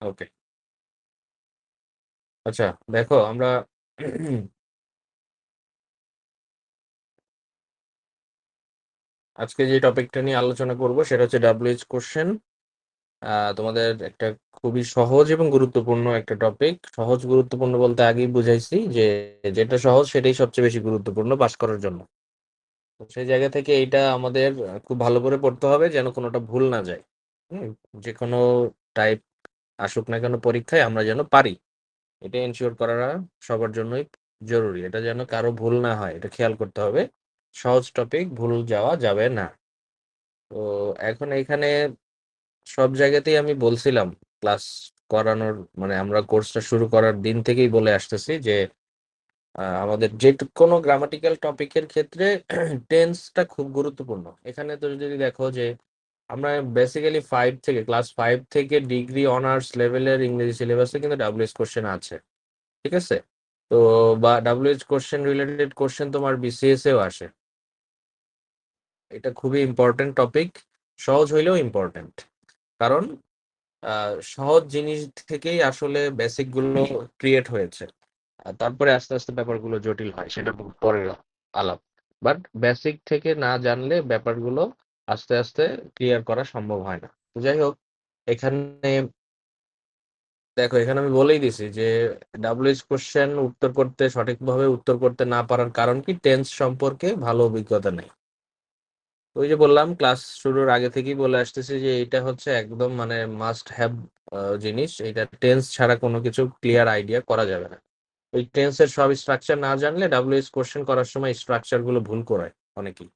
ওকে। আচ্ছা, দেখো আমরা আজকে যে টপিকটা নিয়ে আলোচনা করব সেটা হচ্ছে ডাব্লিউএইচ কোশ্চেন। তোমাদের একটা খুবই সহজ এবং গুরুত্বপূর্ণ একটা টপিক। সহজ গুরুত্বপূর্ণ বলতে আগেই বুঝাইছি যে যেটা সহজ সেটাই সবচেয়ে বেশি গুরুত্বপূর্ণ পাস করার জন্য। তো সেই জায়গা থেকে এইটা আমাদের খুব ভালো করে পড়তে হবে যেন কোনোটা ভুল না যায়। হুম, যে কোনো টাইপ আসুক না কেন পরীক্ষায় আমরা যেন পারি, এটা এনশিওর করা সবার জন্যই জরুরি। এটা যেন কারো ভুল না হয়, এটা খেয়াল করতে হবে। সহজ টপিক, ভুল যাওয়া যাবে না। তো এখন এখানে সব জায়গাতেই আমি বলছিলাম, ক্লাস করানোর মানে আমরা কোর্সটা শুরু করার দিন থেকেই বলে আসতেছি যে আমাদের যে কোনো গ্রামাটিক্যাল টপিকের ক্ষেত্রে টেন্সটা খুব গুরুত্বপূর্ণ। এখানে তো যদি দেখো যে আমরা বেসিক্যালি ক্লাস 5 থেকে ডিগ্রি অনার্স লেভেলের ইংরেজি সিলেবাসে কিন্তু ডাব্লিউএস কোশ্চেন আছে, ঠিক আছে? তো বা ডাব্লিউএইচ কোশ্চেন রিলেটেড কোশ্চেন তোমার বিসিএস এও আসে। এটা খুবই ইম্পর্টেন্ট টপিক, সহজ হইলেও ইম্পর্টেন্ট। কারণ সহজ জিনিস থেকেই আসলে বেসিক গুলো ক্রিয়েট হয়েছে, আর তারপরে আস্তে আস্তে ব্যাপারগুলো জটিল হয়, সেটা পরের আলাপ। বাট বেসিক থেকে না জানলে ব্যাপারগুলো আস্তে আস্তে ক্লিয়ার করা সম্ভব হয় না। তো যাই হোক, এখানে দেখো, এখানে আমি বলেই দিছি যে ডাব্লিউএইচ কোশ্চেন সঠিকভাবে উত্তর করতে না পারার কারণ কি, টেন্স সম্পর্কে ভালো অভিজ্ঞতা নেই। ওই যে বললাম, ক্লাস শুরুর আগে থেকেই বলে আসতেছি যে এটা হচ্ছে একদম মানে মাস্ট হ্যাভ জিনিস। এটা টেন্স ছাড়া কোনো কিছু ক্লিয়ার আইডিয়া করা যাবে না। ওই টেন্সের সব স্ট্রাকচার না জানলে ডাব্লিউএইচ কোশ্চেন করার সময় স্ট্রাকচার গুলো ভুল করে অনেকেই।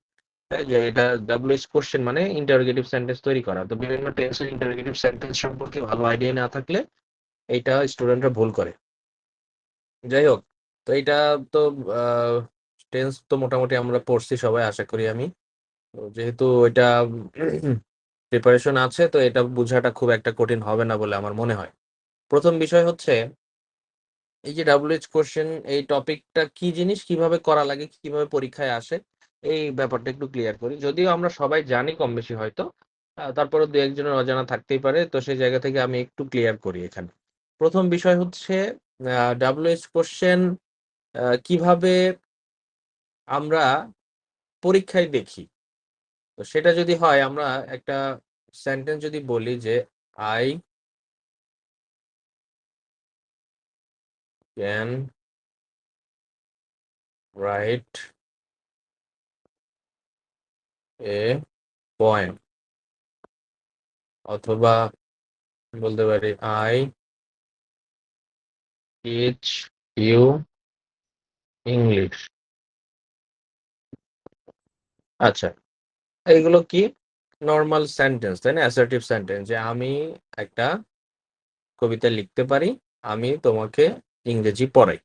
তাই যে এটা ডাব্লিউএইচ কোশ্চেন মানে ইন্টারোগেটিভ সেন্টেন্স তৈরি করা, তো বিভিন্ন টেন্সের ইন্টারোগেটিভ সেন্টেন্স সম্পর্কে ভালো আইডিয়া না থাকলে এইটা স্টুডেন্টরা ভুল করে। যাই হোক, তো এইটা তো টেন্স তো মোটামুটি আমরা পড়ছি সবাই, আশা করি আমি। তো যেহেতু এটা প্রিপারেশন আছে, তো এটা বোঝাটা খুব একটা কঠিন হবে না বলে আমার মনে হয়। প্রথম বিষয় হচ্ছে এই যে ডাব্লিউএইচ কোশ্চেন, এই টপিকটা কি জিনিস, কিভাবে করা লাগে, কিভাবে পরীক্ষায় আসে, এই ব্যাপারটা একটু ক্লিয়ার করি। যদিও আমরা সবাই জানি কম বেশি হয়তো, তারপরে দু একজনের অজানা থাকতেই পারে, তো সেই জায়গা থেকে আমি একটু ক্লিয়ার করি এখানে। প্রথম বিষয় হচ্ছে ডাব্লিউএইচ কোশ্চেন কিভাবে আমরা পরীক্ষায় দেখি। তো সেটা যদি হয়, আমরা একটা সেন্টেন্স যদি বলি যে I can write a poem, অথবা বলতে পারি আই টিচ ইউ ইংলিশ। আচ্ছা, এইগুলো কি নর্মাল সেন্টেন্স, তাই না? অ্যাসার্টিভ সেন্টেন্স, যে আমি একটা কবিতা লিখতে পারি, আমি তোমাকে ইংরেজি পড়াই।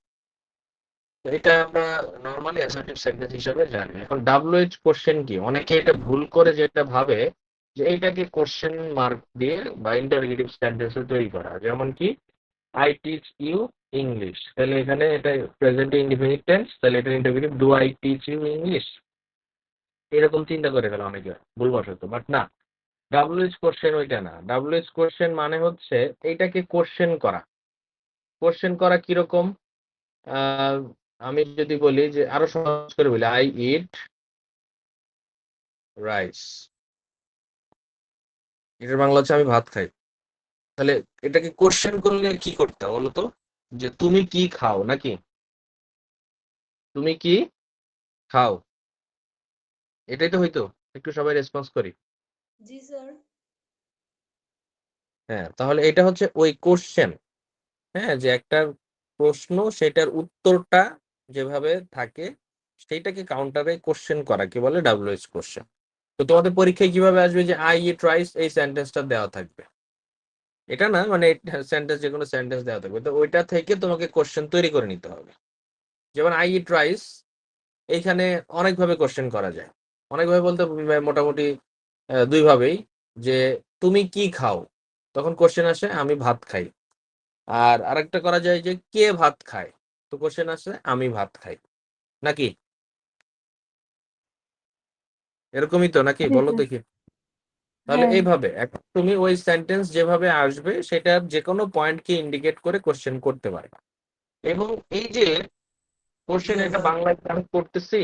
তো এটা আমরা নর্মালি অ্যাসার্টিভ সেন্টেন্স হিসেবে জানি। এখন ডাব্লিউএইচ কোশ্চেন কি, অনেকে এটা ভুল করে যেটা ভাবে যে এইটাকে কোশ্চেন মার্ক দিয়ে বা ইন্টারোগেটিভ সেন্টেন্স তৈরি করা, যেমন কি আই টিচ ইউ ইংলিশ, তাহলে এখানে এটা প্রেজেন্ট ইনডিফিনিট টেন্স, তাহলে এটা interrogative do I teach you English, এরকম চিন্তা করে ফেলে অনেকে ভুলবশত। বাট না, ডাব্লিউএইচ কোশ্চেন ওইটা না। ডাব্লিউএইচ কোশ্চেন মানে হচ্ছে এইটাকে কোশ্চেন করা। কোশ্চেন করা কিরকম? আহ, আমি যদি বলি যে আরো সহজ করে বলি, আই ইট রাইস, এটার বাংলা হচ্ছে আমি ভাত খাই। তাহলে এটাকে কোশ্চেন করলে কি করতে হবে বলো তো? যে তুমি কি খাও, নাকি তুমি কি খাও, এটাই তো হইতো। একটু সবাই রেসপন্স করি। জি স্যার। হ্যাঁ, তাহলে এটা হচ্ছে ওই কোশ্চেন। হ্যাঁ, যে একটা প্রশ্ন, সেটার উত্তরটা যেভাবে থাকে সেইটাকে কাউন্টারে কোশ্চেন করা কি বলে, ডাব্লিউএইচ কোশ্চেন। তো তোমাদের পরীক্ষায় কিভাবে আসবে যে আই ইট রাইস, এই সেন্টেন্সটা দেওয়া থাকবে, এটা না মানে সেন্টেন্স, যে কোনো সেন্টেন্স দেওয়া থাকবে, তো ওইটা থেকে তোমাকে কোশ্চেন তৈরি করে নিতে হবে। যেমন আই ইট রাইস, এইখানে অনেকভাবে কোশ্চেন করা যায়। অনেকভাবে বলতে মোটামুটি দুই ভাবেই। যে তুমি কি খাও, তখন কোশ্চেন আসে আমি ভাত খাই। আর আরেকটা করা যায় যে কে ভাত খায়, তো কোশ্চেন আসে আমি ভাত খাই, নাকি? এরকমই তো নাকি, হ্যাঁ বলো স্যার। দেখি। তাহলে হ্যাঁ। এইভাবে এখন তুমি ওই সেন্টেন্স যেভাবে আসবে সেটার যে কোনো পয়েন্টকে ইন্ডিকেট করে কোশ্চেন করতে পারবে। এবং এই যে কোশ্চেন এটা বাংলায় আমি করতেছি,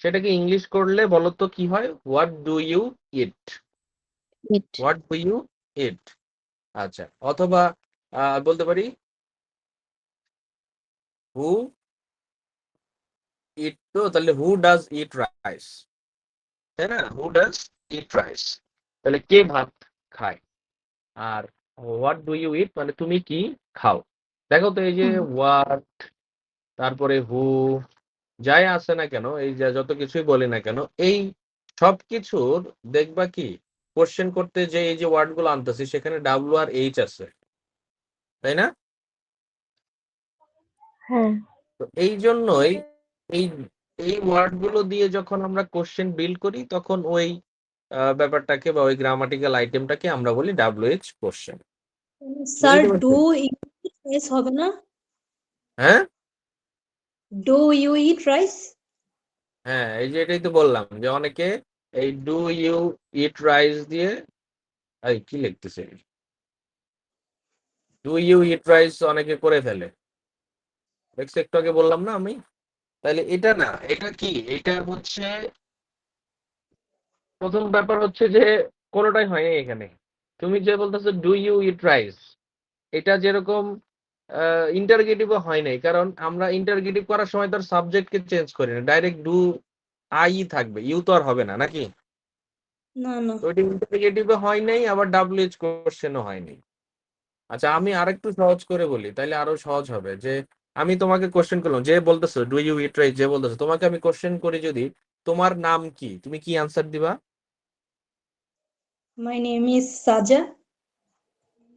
সেটাকে ইংলিশ করলে বলতো কি হয়? What do you eat? Eat. What do you eat? আচ্ছা, অথবা বলতে পারি হু ইট, তো তাহলে হু ডাজ ইট রাইস, তাই না? হু ডাজ ইট রাইস, তাহলে কে ভাত খায়। আর হোয়াট ডু ইউ ইট মানে তুমি কি খাও। দেখো তো এই যে হোয়াট, তারপরে হু, যাই আছে না কেন, এই যে যত কিছুই বলি না কেন, এই সব কিছুর দেখবা কি কোশ্চেন করতে যে এই যে ওয়ার্ড গুলো আনতেছি সেখানে ডাব্লিউ আর এইচ আছে, তাই না? হ্যাঁ। তো এই জন্যই এই এই ওয়ার্ড গুলো দিয়ে যখন আমরা কোশ্চেন বিল্ড করি তখন ওই ব্যাপারটাকে বা ওই গ্রামাটিক্যাল আইটেমটাকে আমরা বলি ডাব্লিউএইচ কোশ্চেন। স্যার, বুঝতে ডু পারছো? ইট রাইস হবে না? হ্যাঁ ডু ইউ ইট রাইস? হ্যাঁ, এই যে এটাই তো বললাম যে অনেকে এই ডু ইউ ইট রাইস দিয়ে, এই কি লিখতেছে, ডু ইউ ইট রাইস অনেকে করে ফেলে, দেখছি একটু আগে বললাম না আমি। তাহলে এটা না, এটা কি, এটা হচ্ছে প্রথম ব্যাপার হচ্ছে যে কোনোটাই হয়নি এখানে। তুমি যে বলতেছো ডু ইউ ইট রাইস, এটা যেরকম ইন্টারগেটিভ হয় নাই, কারণ আমরা ইন্টারগেটিভ করার সময় তার সাবজেক্টকে চেঞ্জ করি না, ডাইরেক্ট ডু আই থাকবে, ইউ তো আর হবে না নাকি? না না। তো এটা ইন্টারগেটিভ হয় নাই, আবার ডাব্লিউএইচ কোশ্চেনও হয়নি। আচ্ছা, আমি আরেকটু সহজ করে বলি তাইলে আরো সহজ হবে, যে আমি তোমাকে কোশ্চেন করলাম, যে বলতেছো ডু ইউ ইট রাইস, যে বলতেছো, তোমাকে আমি কোশ্চেন করি যদি তোমার নাম কি, তুমি কি আনসার দিবা? মাই নেম ইজ সাজা।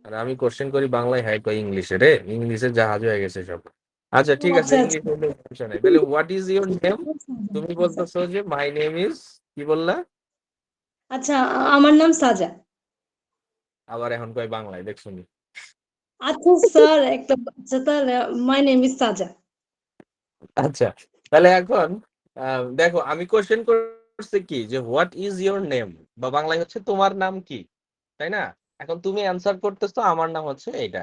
আর আমি কোশ্চেন করি বাংলায়, হ্যাঁ কই ইংলিশে রে, ইংলিশে জাহাজ হয়ে গেছে সব। আচ্ছা ঠিক আছে, আচ্ছা আচ্ছা। ইংলিশ হলে সমস্যা নাই। তাহলে হোয়াট ইজ ইউর নেম, তুমি বলতেছো যে মাই নেম ইজ, কি বললা? আচ্ছা, আমার নাম সাজা। আবার এখন কই বাংলায়, দেখ শুনি। আচ্ছা স্যার, একটা আচ্ছা তাহলে মাই নেম ইজ সাজা। আচ্ছা, তাহলে এখন দেখো আমি কোশ্চেন করছি কি যে হোয়াট ইজ ইউর নেম, বা বাংলায় হচ্ছে তোমার নাম কি, তাই না? এখন তুমি অ্যান্সার করতেছো আমার নাম হচ্ছে এইটা।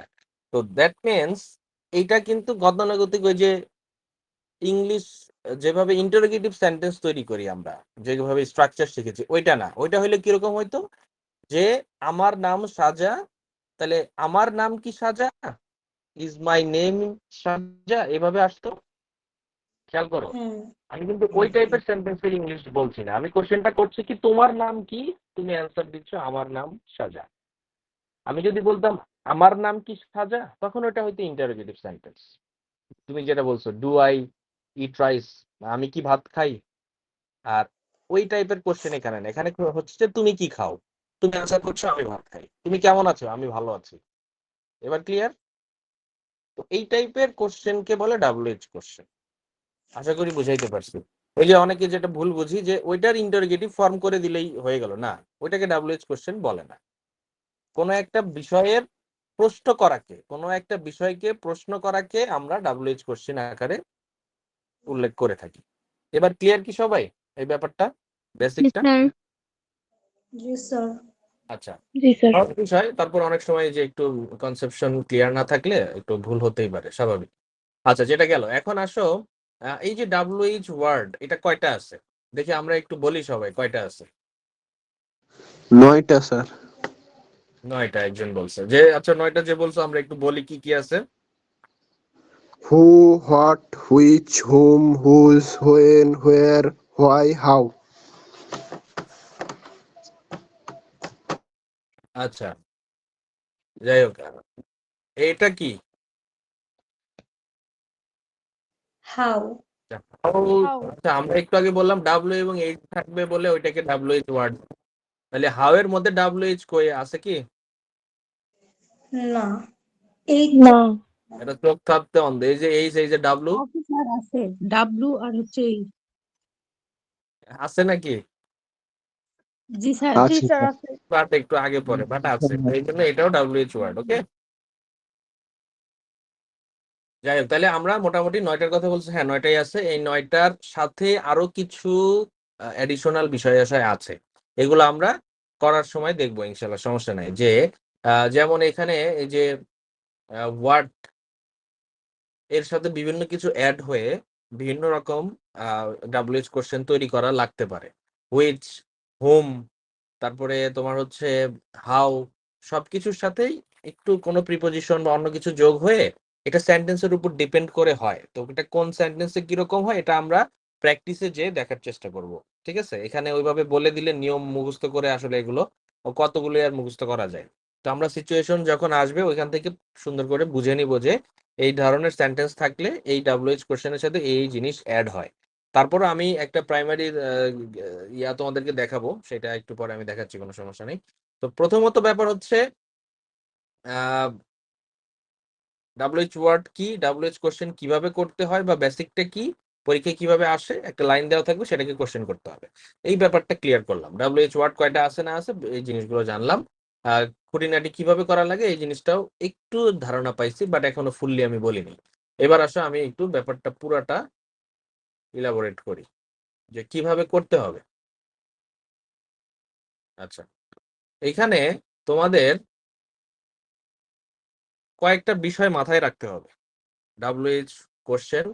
তো দ্যাট মিনস এইটা কিন্তু গতানুগতিক ওই যে ইংলিশ যেভাবে ইন্টারোগেটিভ সেন্টেন্স তৈরি করি আমরা, যেভাবে স্ট্রাকচার শিখেছি ওইটা না। ওইটা হইলে কিরকম হইতো, যে আমার নাম সাজা, তাহলে আমার নাম কি সাজা, ইজ মাই নেম সাজা, এভাবে আসতো। খেয়াল করো, হ্যাঁ। আমি কিন্তু ওই টাইপের সেন্টেন্সের ইংলিশ বলছি না, আমি কোশ্চেনটা করছি কি তোমার নাম কি, তুমি অ্যান্সার দিচ্ছ আমার নাম সাজা। আমি যদি বলতাম আমার নাম কি সাজা, তখন ওটা হয়তো ইন্টারোগেটিভ সেন্টেন্স। তুমি যেটা বলছো ডু আই ইট রাইস, আমি কি ভাত খাই, আর ওই টাইপের কোশ্চেন এখানে না, এখানে হচ্ছে যে তুমি কি খাও, তুমি অ্যান্সার করছো আমি ভাত খাই, তুমি কেমন আছো, আমি ভালো আছি। এবার ক্লিয়ার? তো এই টাইপের কোশ্চেনকে বলে ডাব্লিউএইচ কোশ্চেন। আশা করি বুঝাইতে পারছি। ওই যে অনেকে যেটা ভুল বুঝি যে ওইটার ইন্টারোগেটিভ ফর্ম করে দিলেই হয়ে গেল, না, ওইটাকে ডাব্লিউএইচ কোশ্চেন বলে না। কোনো একটা বিষয়ের প্রশ্ন করাকে, কোনো একটা বিষয়কে প্রশ্ন করাকে আমরা ডাব্লিউএইচ কোশ্চেন আকারে উল্লেখ করে থাকি। এবার ক্লিয়ার কি সবাই এই ব্যাপারটা, জি বেসিকটা? স্যার। জি স্যার। আচ্ছা, জি স্যার। সহজ বিষয়, তারপর অনেক সময় যে একটু কনসেপশন ক্লিয়ার না থাকলে একটু ভুল হতেই পারে, স্বাভাবিক। আচ্ছা, যেটা গেল, এখন আসো এই যে ডাব্লিউএইচ ওয়ার্ড এটা কয়টা আছে দেখি, আমরা একটু বলি সবাই কয়টা আছে। 9টা স্যার। 9টা একজন বলছে, যে আচ্ছা 9টা যে বলছো আমরা একটু বলি কি কি আছে। Who, what, which, whom, whose, when, where, why, how. আচ্ছা, যাই হোক, এটা কি? হাউ। হাউ। আচ্ছা, আমরা একটু আগে বললাম ডাব্লিউ এবং এইচ থাকবে বলে ওইটাকে ডাব্লিউএইচ ওয়ার্ড, তাহলে হাউ এর মধ্যে ডাব্লিউএইচ কই আছে কি? না, এই না। এটা চোখ থাকতে অন্ধ, এই যে এইচ, এই যে ডাব্লিউ অফিসার আছে ডাব্লু আর হচ্ছে এই। আছে নাকি? জি স্যার। জি আছে স্যার স্যার। আছে। বাট একটু আগে পরে, বাট আছে, তো এই জন্য এটাও ডাব্লিউএইচ ওয়ার্ড। ওকে, যাই হোক, তাহলে আমরা মোটামুটি 9টার কথা বলছি, হ্যাঁ 9টাই আছে। এই 9টার সাথে আরো কিছু অ্যাডিশনাল বিষয় আশয় আছে, এগুলো আমরা করার সময় দেখবো ইনশাল্লাহ, সমস্যা নাই। যে যেমন এখানে এই যে ওয়ার্ড এর সাথে বিভিন্ন কিছু অ্যাড হয়ে বিভিন্ন রকম ডাব্লিউএইচ কোশ্চেন তৈরি করা লাগতে পারে। হুইচ, হোম, তারপরে তোমার হচ্ছে হাউ, সবকিছুর সাথেই একটু কোনো প্রিপোজিশন বা অন্য কিছু যোগ হয়ে এটা সেন্টেন্সের উপর ডিপেন্ড করে হয়। তো এটা কোন সেন্টেন্সে কিরকম হয় এটা আমরা প্র্যাকটিসে যে দেখার চেষ্টা করব। ঠিক আছে, এখানে ওইভাবে বলে দিলে নিয়ম মুখস্থ করে আসলে এগুলো কতগুলো আর মুখস্থ করা যায়। তো আমরা সিচুয়েশন যখন আসবে ওইখান থেকে সুন্দর করে বুঝে নিব যে এই ধরনের সেন্টেন্স থাকলে এই ডাব্লিউএইচ কোশ্চেনের সাথে এই জিনিস অ্যাড হয়। তারপর আমি একটা প্রাইমারি ইয়া তোমাদেরকে দেখাবো, সেটা একটু পরে আমি দেখাচ্ছি, কোনো সমস্যা নেই। তো প্রথমত ব্যাপার হচ্ছে ডাব্লিউএইচ ওয়ার্ড কি, ডাব্লিউএইচ কোশ্চেন কিভাবে করতে হয় বা বেসিকটা কি, পরীক্ষায় কিভাবে আসে, একটা লাইন দেওয়া থাকবে সেটাকে কোশ্চেন করতে হবে। এই ব্যাপারটা ক্লিয়ার করলাম। ডাব্লিউএইচ ওয়ার্ড কয়টা আছে না আছে এই জিনিসগুলো জানলাম। খুঁটিনাটি কিভাবে করা লাগে এই জিনিসটাও একটু ধারণা পাইছি, বাট এখনো ফুললি আমি বলিনি। এবার আসো আমি একটু ব্যাপারটা পুরাটা ইলাবোরেট করি যে কিভাবে করতে হবে। আচ্ছা, এখানে তোমাদের কয়েকটা বিষয় মাথায় রাখতে হবে ডাব্লিউএইচ কোশ্চেন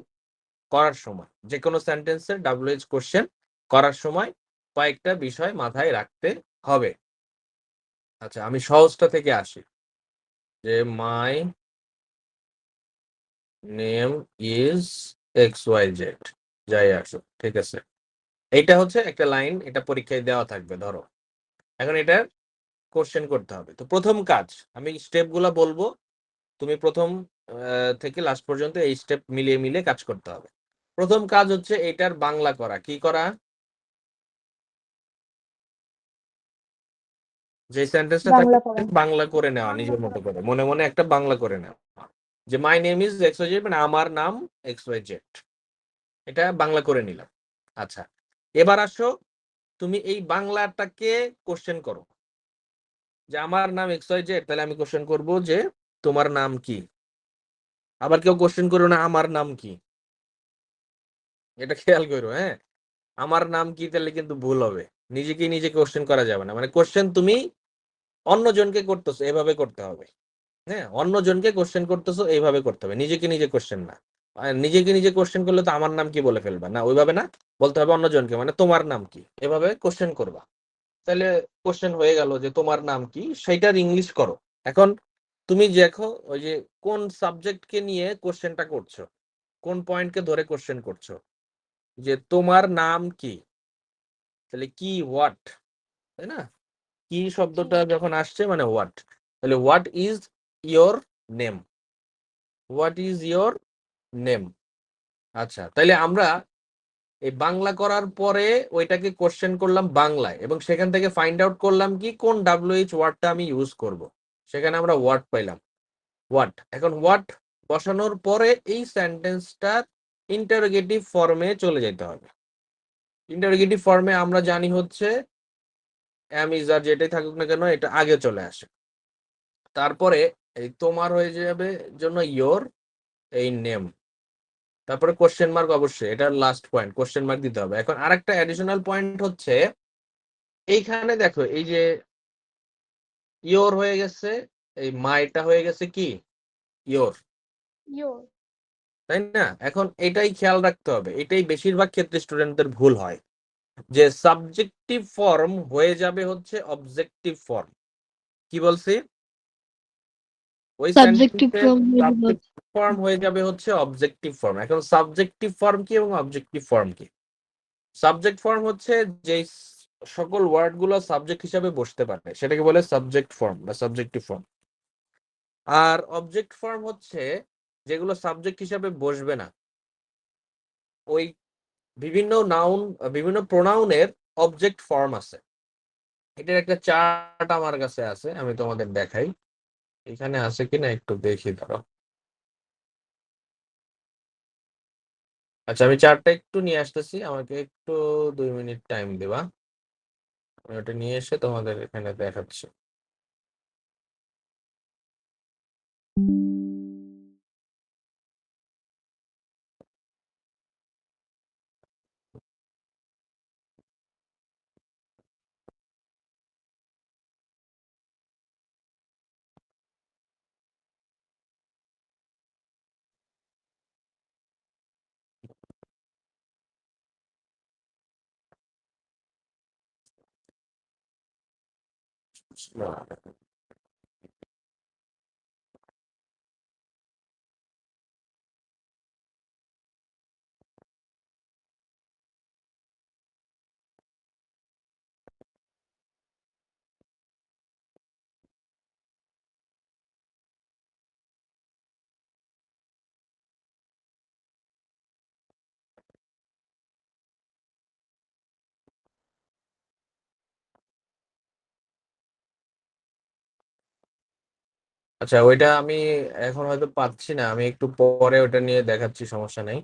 করার সময়। যে কোনো সেন্টেন্সের ডাব্লিউএইচ কোশ্চেন করার সময় কয়েকটা বিষয় মাথায় রাখতে হবে। আচ্ছা, আমি সহজটা থেকে আসি, যে my name is X Y Z, যাই আসো, ঠিক আছে। এইটা হচ্ছে একটা লাইন, এটা পরীক্ষায় দেওয়া থাকবে ধরো। এখন এটা কোশ্চেন করতে হবে। তো প্রথম কাজ, আমি স্টেপগুলো বলবো, তুমি প্রথম থেকে লাস্ট পর্যন্ত এই স্টেপ মিলিয়ে মিলিয়ে কাজ করতে হবে। প্রথম কাজ হচ্ছে এটার বাংলা করা। কি করা? যে সেন্টেন্সটা বাংলা থাকবে করা। বাংলা করে নেওয়া, নিজের মতো করে মনে মনে একটা বাংলা করে নেওয়া। যে my name is X Y Z, মানে আমার নাম এক্স ওয়াই জেড, এটা বাংলা করে নিলাম। আচ্ছা, এবার আসো তুমি এই বাংলাটাকে কোশ্চেন করো। যে আমার নাম এক্স ওয়াই জেড, তাহলে আমি কোশ্চেন করব যে তোমার নাম কি। আবার কেউ কোশ্চেন করো না আমার নাম কি, এটা খেয়াল করো। হ্যাঁ, আমার নাম কি তাহলে কিন্তু ভুল হবে। নিজেকে নিজে কোশ্চেন করা যাবে না, মানে কোশ্চেন তুমি অন্যজনকে করতেছো এভাবে করতে হবে। হ্যাঁ, অন্যজনকে কোশ্চেন করতেছো এইভাবে করতে হবে, নিজেকে নিজে কোশ্চেন না। আর নিজেকে নিজে কোশ্চেন করলে তো আমার নাম কি বলে ফেলবা, না ওইভাবে না, বলতে হবে অন্যজনকে, মানে তোমার নাম কি, এভাবে কোশ্চেন করবা। তাহলে কোশ্চেন হয়ে গেল যে তোমার নাম কি, সেইটার ইংলিশ করো। এখন তুমি দেখো ওই যে কোন সাবজেক্টকে নিয়ে কোশ্চেনটা করছো, কোন পয়েন্টকে ধরে কোশ্চেন করছো। যে তোমার নাম কি, তাহলে কি, হোয়াট, তাই না? কি শব্দটা যখন আসছে মানে হোয়াট, তাহলে what is your name, what is your name. আচ্ছা, তাইলে আমরা এই বাংলা করার পরে ওইটাকে কোশ্চেন করলাম বাংলায়, এবং সেখান থেকে ফাইন্ড আউট করলাম কি কোন ডাব্লিউএইচ ওয়ার্ডটা আমি ইউজ করব। সেখানে আমরা ওয়ার্ড পাইলাম, হোয়াট। এখন হোয়াট বসানোর পরে এই সেন্টেন্সটার ইন্টারোগেটিভ ফর্মে চলে যেতে হবে। ইন্টারোগেটিভ ফর্মে আমরা জানি হচ্ছে অ্যাম ইজ আর যেটাই থাকুক না কেন এটা আগে চলে আসে। তারপরে এই তোমার হয়ে যাবে জন্য ইয়োর, এই নেম, তারপরে কোশ্চেন মার্ক, অবশ্যই এটা লাস্ট পয়েন্ট, কোশ্চেন মার্ক দিতে হবে। এখন আরেকটা অ্যাডিশনাল পয়েন্ট হচ্ছে এইখানে দেখো এই যে ইয়োর হয়ে গেছে, এই মাইটা হয়ে গেছে কি ইয়োর, ইয়োর। তাই না? এখন এটাই খেয়াল রাখতে হবে, এটাই বেশিরভাগ ক্ষেত্রে স্টুডেন্টদের ভুল হয়, যে সাবজেক্টিভ ফর্ম হয়ে যাবে হচ্ছে অবজেক্টিভ ফর্ম। কি বলছি? ওই সাবজেক্টিভ সেন্টেন্সের ফর্ম সাবজেক্টিভ ফর্ম হয়ে যাবে হচ্ছে অবজেক্টিভ ফর্ম। এখন সাবজেক্টিভ ফর্ম কি এবং অবজেক্টিভ ফর্ম কি? সাবজেক্ট ফর্ম হচ্ছে যে সকল ওয়ার্ড গুলো সাবজেক্ট হিসাবে বসতে পারে সেটাকে বলে সাবজেক্ট ফর্ম বা সাবজেক্টিভ ফর্ম। আর অবজেক্ট ফর্ম হচ্ছে যেগুলো সাবজেক্ট হিসাবে বসবে না, ওই বিভিন্ন নাউন, বিভিন্ন প্রোনাউনের অবজেক্ট ফর্ম আছে। এটার একটা চার্ট আমার কাছে আছে, আমি তোমাদের দেখাই, এখানে আছে কিনা একটু দেখি ধরো। আচ্ছা, আমি চার্টটা একটু নিয়ে আসতেছি, আমাকে একটু 2 মিনিট টাইম দেবা, আমি ওটা নিয়ে এসে তোমাদের এখানে দেখাচ্ছি। আচ্ছা, ওইটা আমি এখন হয়তো পাচ্ছি না, আমি একটু পরে ওটা নিয়ে দেখাচ্ছি, সমস্যা নেই।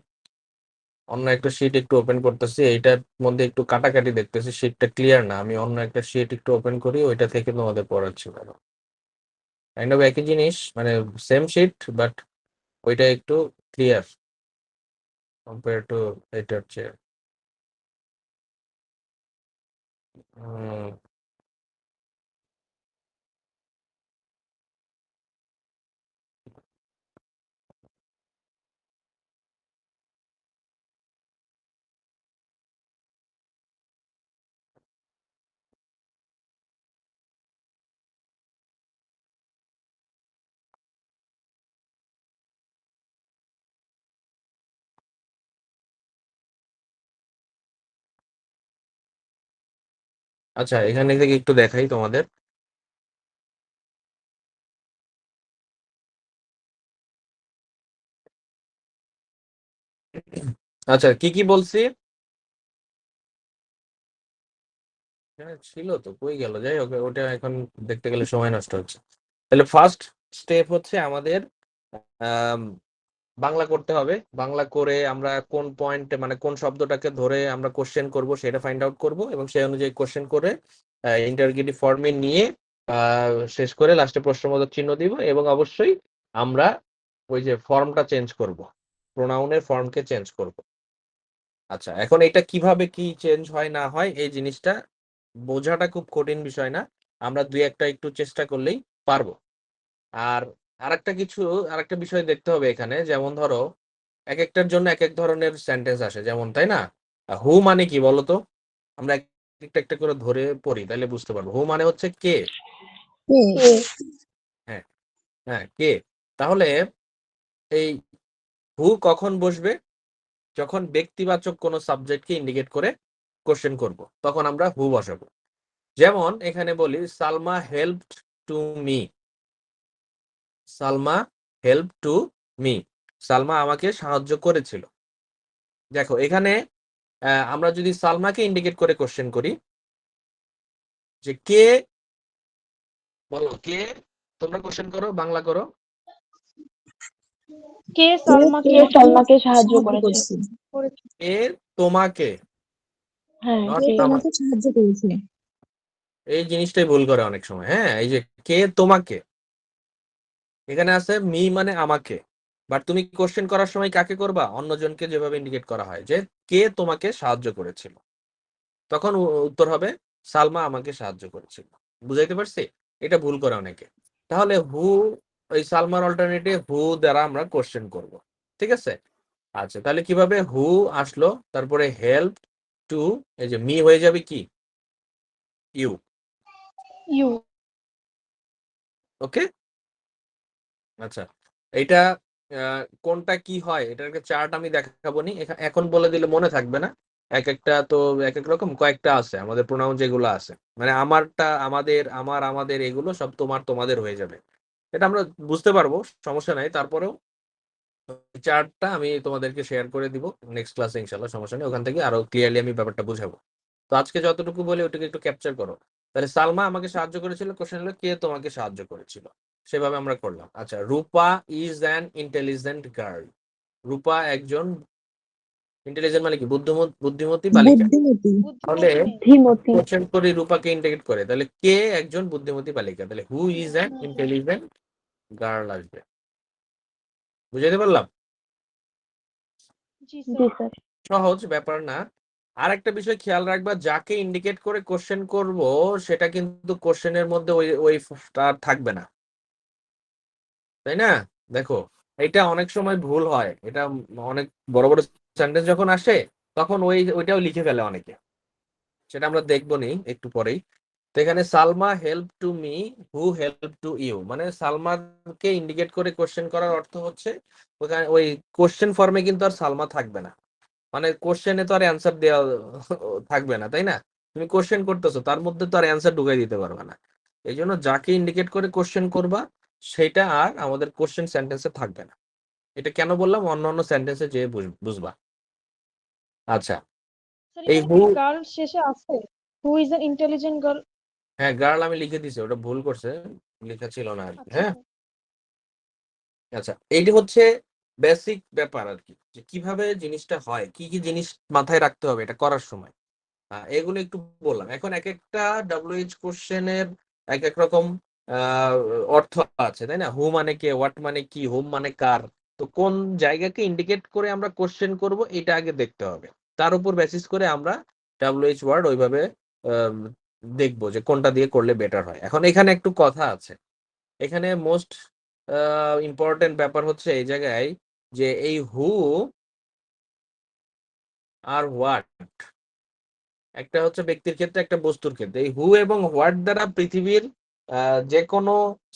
অন্য একটা শিট একটু ওপেন করতেছি, এইটার মধ্যে একটু কাটাকাটি দেখতেছি, শিটটা ক্লিয়ার না, আমি অন্য একটা শিট একটু ওপেন করি, ওইটা থেকে তোমাদের পড়াচ্ছি। কাইন্ড অফ একই জিনিস, মানে সেম শিট, বাট ওইটা একটু ক্লিয়ার কম্পেয়ার টু এটার চেয়ে। আচ্ছা, এখানে থেকে একটু দেখাই তোমাদের। আচ্ছা, কি কি বলছি? হ্যাঁ, ছিল তো, কই গেল, যাই হোক, ওটা এখন দেখতে গেলে সময় নষ্ট হচ্ছে। তাহলে ফার্স্ট স্টেপ হচ্ছে আমাদের আম, বাংলা করতে হবে। বাংলা করে আমরা কোন পয়েন্টে, মানে কোন শব্দটাকে ধরে আমরা কোশ্চেন করব সেটা ফাইন্ড আউট করব, এবং সেই অনুযায়ী কোশ্চেন করে ইন্টারগেটিভ ফর্মে নিয়ে শেষ করে লাস্টে প্রশ্নবোধক চিহ্ন দিব, এবং অবশ্যই আমরা ওই যে ফর্মটা চেঞ্জ করব, প্রোনাউনের ফর্মকে চেঞ্জ করব। আচ্ছা, এখন এটা কিভাবে কি চেঞ্জ হয় না হয় এই জিনিসটা বোঝাটা খুব কঠিন বিষয় না, আমরা দুই একটা একটু চেষ্টা করলেই পারবো। আর আরেকটা বিষয় দেখতে হবে এখানে, যেমন ধরো এক একটার জন্য এক এক ধরনের সেন্টেন্স আসে, যেমন, তাই না? হু মানে কি বলতো? আমরা একটা একটা করে ধরে পড়ি, তাহলে বুঝতে পারবো। হু মানে হচ্ছে কে। হ্যাঁ, হ্যাঁ, কে। তাহলে এই হু কখন বসবে? যখন ব্যক্তিবাচক কোনো সাবজেক্টকে ইন্ডিকেট করে কোশ্চেন করব, তখন আমরা হু বসাবো। যেমন এখানে বলি, Salma helped to me. Salma help to me, Salma আমাকে সাহায্য করেছিল। দেখো এখানে আমরা যদি সালমাকে ইন্ডিকেট করে কোশ্চেন করি, যে কে, বলো কে, তোমরা কোশ্চেন করো, বাংলা করো। কে সালমাকে সালমাকে সাহায্য করেছে। করেছে? কে তোমাকে, হ্যাঁ, নট কে আমাকে। তোমাকে সাহায্য করেছে। এই জিনিসটাই ভুল করে অনেক সময়। হ্যাঁ, এই যে কে তোমাকে, এখানে আছে মি মানে আমাকে, বাট তুমি কোশ্চেন করার সময় কাকে করবা? অন্যজনকে, যেভাবে ইন্ডিকেট করা হয় যে কে তোমাকে সাহায্য করেছিল, তখন উত্তর হবে সালমা আমাকে সাহায্য করেছিল। বুঝাইতে পারছি? এটা ভুল করে অনেকে। তাহলে হু, ওই সালমার অল্টারনেটিভ হু দ্বারা আমরা কোশ্চেন করব। ঠিক আছে? আচ্ছা, তাহলে কিভাবে? হু আসলো, তারপরে হেল্প টু, এই যে মি হয়ে যাবে কি? ইউ। ইউ। ওকে। আচ্ছা, এইটা কোনটা কি হয় এটার একটা চার্ট আমি দেখাবো নি, এখন বলে দিলে মনে থাকবে না। এক একটা তো এক এক রকম, কয়েকটা আছে আমাদের প্রোনাউন যেগুলো আছে, মানে আমারটা, আমাদের, আমার, আমাদের, এগুলো সব তোমার, তোমাদের হয়ে যাবে। এটা আমরা বুঝতে পারবো, সমস্যা নাই। তারপরেও চার্টটা আমি তোমাদেরকে শেয়ার করে দিব নেক্সট ক্লাসে, ইনশাল্লাহ, সমস্যা নেই, ওখান থেকে আরো ক্লিয়ারলি আমি ব্যাপারটা বুঝাবো। তো আজকে যতটুকু বলি ওটাকে একটু ক্যাপচার করো। তাহলে সালমা আমাকে সাহায্য করেছিল, কোশ্চেন হলো কে তোমাকে সাহায্য করেছিল, সেভাবে আমরা করলাম। আচ্ছা, রূপা ইজ অ্যান ইন্টেলিজেন্ট গার্ল। রূপা একজন ইন্টেলিজেন্ট, মানে কি? বুদ্ধিমতী বালিকা। বুদ্ধিমতী। তাহলে বুদ্ধিমতী। কোশ্চেন করি রূপাকে ইন্ডিকেট করে, তাহলে কে একজন বুদ্ধিমতী বালিকা, তাহলে who is an intelligent girl আসবে। বুঝাইতে পারলাম? জি জি স্যার। স্যার। সহজ ব্যাপার না। আর একটা বিষয় খেয়াল রাখবা, যাকে ইন্ডিকেট করে কোশ্চেন করব সেটা কিন্তু কোশ্চেনের মধ্যে ওই ওই তার থাকবে না, তাই না? দেখো, এটা অনেক সময় ভুল হয়, এটা অনেক বড় বড় সেন্টেন্স যখন আসে তখন ওইটাও লিখে ফেলে অনেকে, সেটা আমরা দেখবো নি একটু পরেই। তো এখানে Salma help to me, who help to you, মানে সালমাকে ইন্ডিকেট করে কোশ্চেন করার অর্থ হচ্ছে ওখানে ওই কোশ্চেন ফর্মে কিন্তু আর সালমা থাকবে না, মানে কোশ্চেনে তো আর অ্যান্সার দেওয়া থাকবে না, তাই না? তুমি কোশ্চেন করতেছো, তার মধ্যে তো আর অ্যান্সার ঢুকাই দিতে পারবে না। এই জন্য যাকে ইন্ডিকেট করে কোশ্চেন করবা সেটা আর আমাদের কোশ্চেন সেন্টেন্সে থাকবে না। এটা কেন বললাম, অন্য অন্য সেন্টেন্সে যে বুঝবা। আচ্ছা, স্যার এই এখানে হু, কি গার্ল শেষে আছে? Who is an intelligent girl? হ্যাঁ গার্ল আমি লিখে দিছি, ওটা ভুল করছে, লেখা ছিল না আর কি। আচ্ছা হ্যাঁ, স্যার। আচ্ছা, এইটি হচ্ছে বেসিক ব্যাপার আর কি, যে কিভাবে জিনিসটা হয়, কি কি জিনিস মাথায় রাখতে হবে এটা করার সময়। এগুলো একটু বললাম। এখন এক একটা ডাব্লিউএইচ কোশ্চেনের এক এক রকম আহ, অর্থ আছে, তাই না? হু মানে কে, হোয়াট মানে কি, হোম মানে কার। তো কোন জায়গাকে ইন্ডিকেট করে আমরা কোশ্চেন করব এটা আগে দেখতে হবে, তার উপর বেসিস করে আমরা ডাব্লিউএইচ ওয়ার্ড ওইভাবে আহ, দেখবো যে কোনটা দিয়ে করলে বেটার হয়। এখন এখানে একটু কথা আছে, এখানে মোস্ট ইম্পর্টেন্ট ব্যাপার হচ্ছে এই জায়গায় যে এই হু আর হোয়াট, একটা হচ্ছে ব্যক্তির ক্ষেত্রে, একটা বস্তুর ক্ষেত্রে। এই হু এবং হোয়াট দ্বারা পৃথিবীর যে কোনো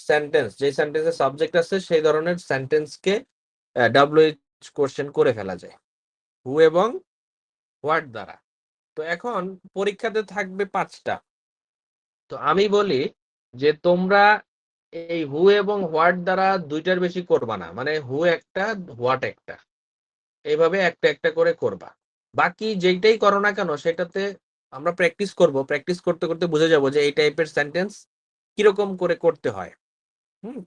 সেন্টেন্স, যে সেন্টেন্সের সাবজেক্ট আছে সেই ধরনের সেন্টেন্সকে ডাব্লিউএইচ কোশ্চেন করে ফেলা যায় হু এবং হোয়াট দ্বারা। তো এখন পরীক্ষাতে থাকবে 5টা। তো আমি বলি যে তোমরা এই হু এবং হোয়াট দ্বারা 2টার বেশি করবা না, মানে হু একটা হোয়াট একটা, এইভাবে একটা একটা করে করবা। বাকি যেইটাই করো না কেন সেটাতে আমরা প্র্যাকটিস করব, প্র্যাকটিস করতে করতে বুঝে যাব যে এই টাইপের সেন্টেন্স কিরকম করে করতে হয়,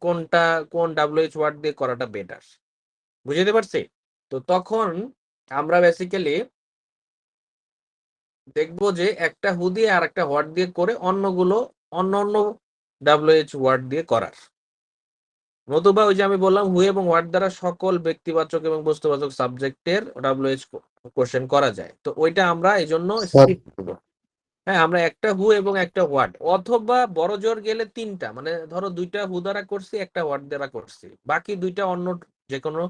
কোনটা কোন ডাব্লিউএইচ ওয়ার্ড দিয়ে করাটা বেটার, বুঝতে পারছি? তো তখন আমরা বেসিক্যালি দেখবো যে একটা হু দিয়ে আর একটা হোয়াট দিয়ে করে অন্যগুলো অন্য অন্য ডাব্লিউএইচ ওয়ার্ড দিয়ে করার। নতুবা ওই যে আমি বললাম হু এবং হোয়াট দ্বারা সকল ব্যক্তিবাচক এবং বস্তুবাচক সাবজেক্টের ডাব্লিউএইচ কোশ্চেন করা যায়। তো ওইটা আমরা এই জন্য স্যার স্কিপ করবো। হ্যাঁ, আমরা একটা হু এবং একটা হোয়াট, অথবা বড় জোর গেলে 3টা, মানে ধরো 2টা হু দ্বারা করছি, একটা হোয়াট দ্বারা করছি, বাকি 2টা অন্য যে কোনো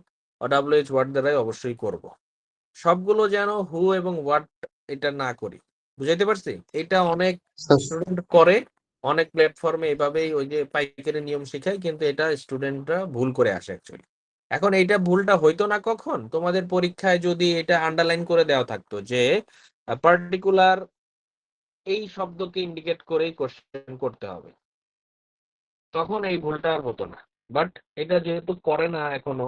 ডাব্লিউএইচ ওয়ার্ড দ্বারাই অবশ্যই করব। সবগুলো যেন হু এবং হোয়াট এটা না করি, বুঝাইতে পারছি? এটা অনেক স্যার স্টুডেন্ট করে, অনেক প্ল্যাটফর্মে এভাবেই ওই যে পাইকারি নিয়ম শেখায়, কিন্তু এটা স্টুডেন্টরা ভুল করে আসে অ্যাকচুয়ালি। এখন এইটা ভুলটা হইতো না কখন, তোমাদের পরীক্ষায় যদি এটা আন্ডারলাইন করে দেওয়া থাকতো যে পার্টিকুলার এই শব্দকে ইন্ডিকেট করেই কোশ্চেন করতে হবে, তখন এই ভুলটা আর হতো না। বাট এটা যেহেতু করে না এখনো,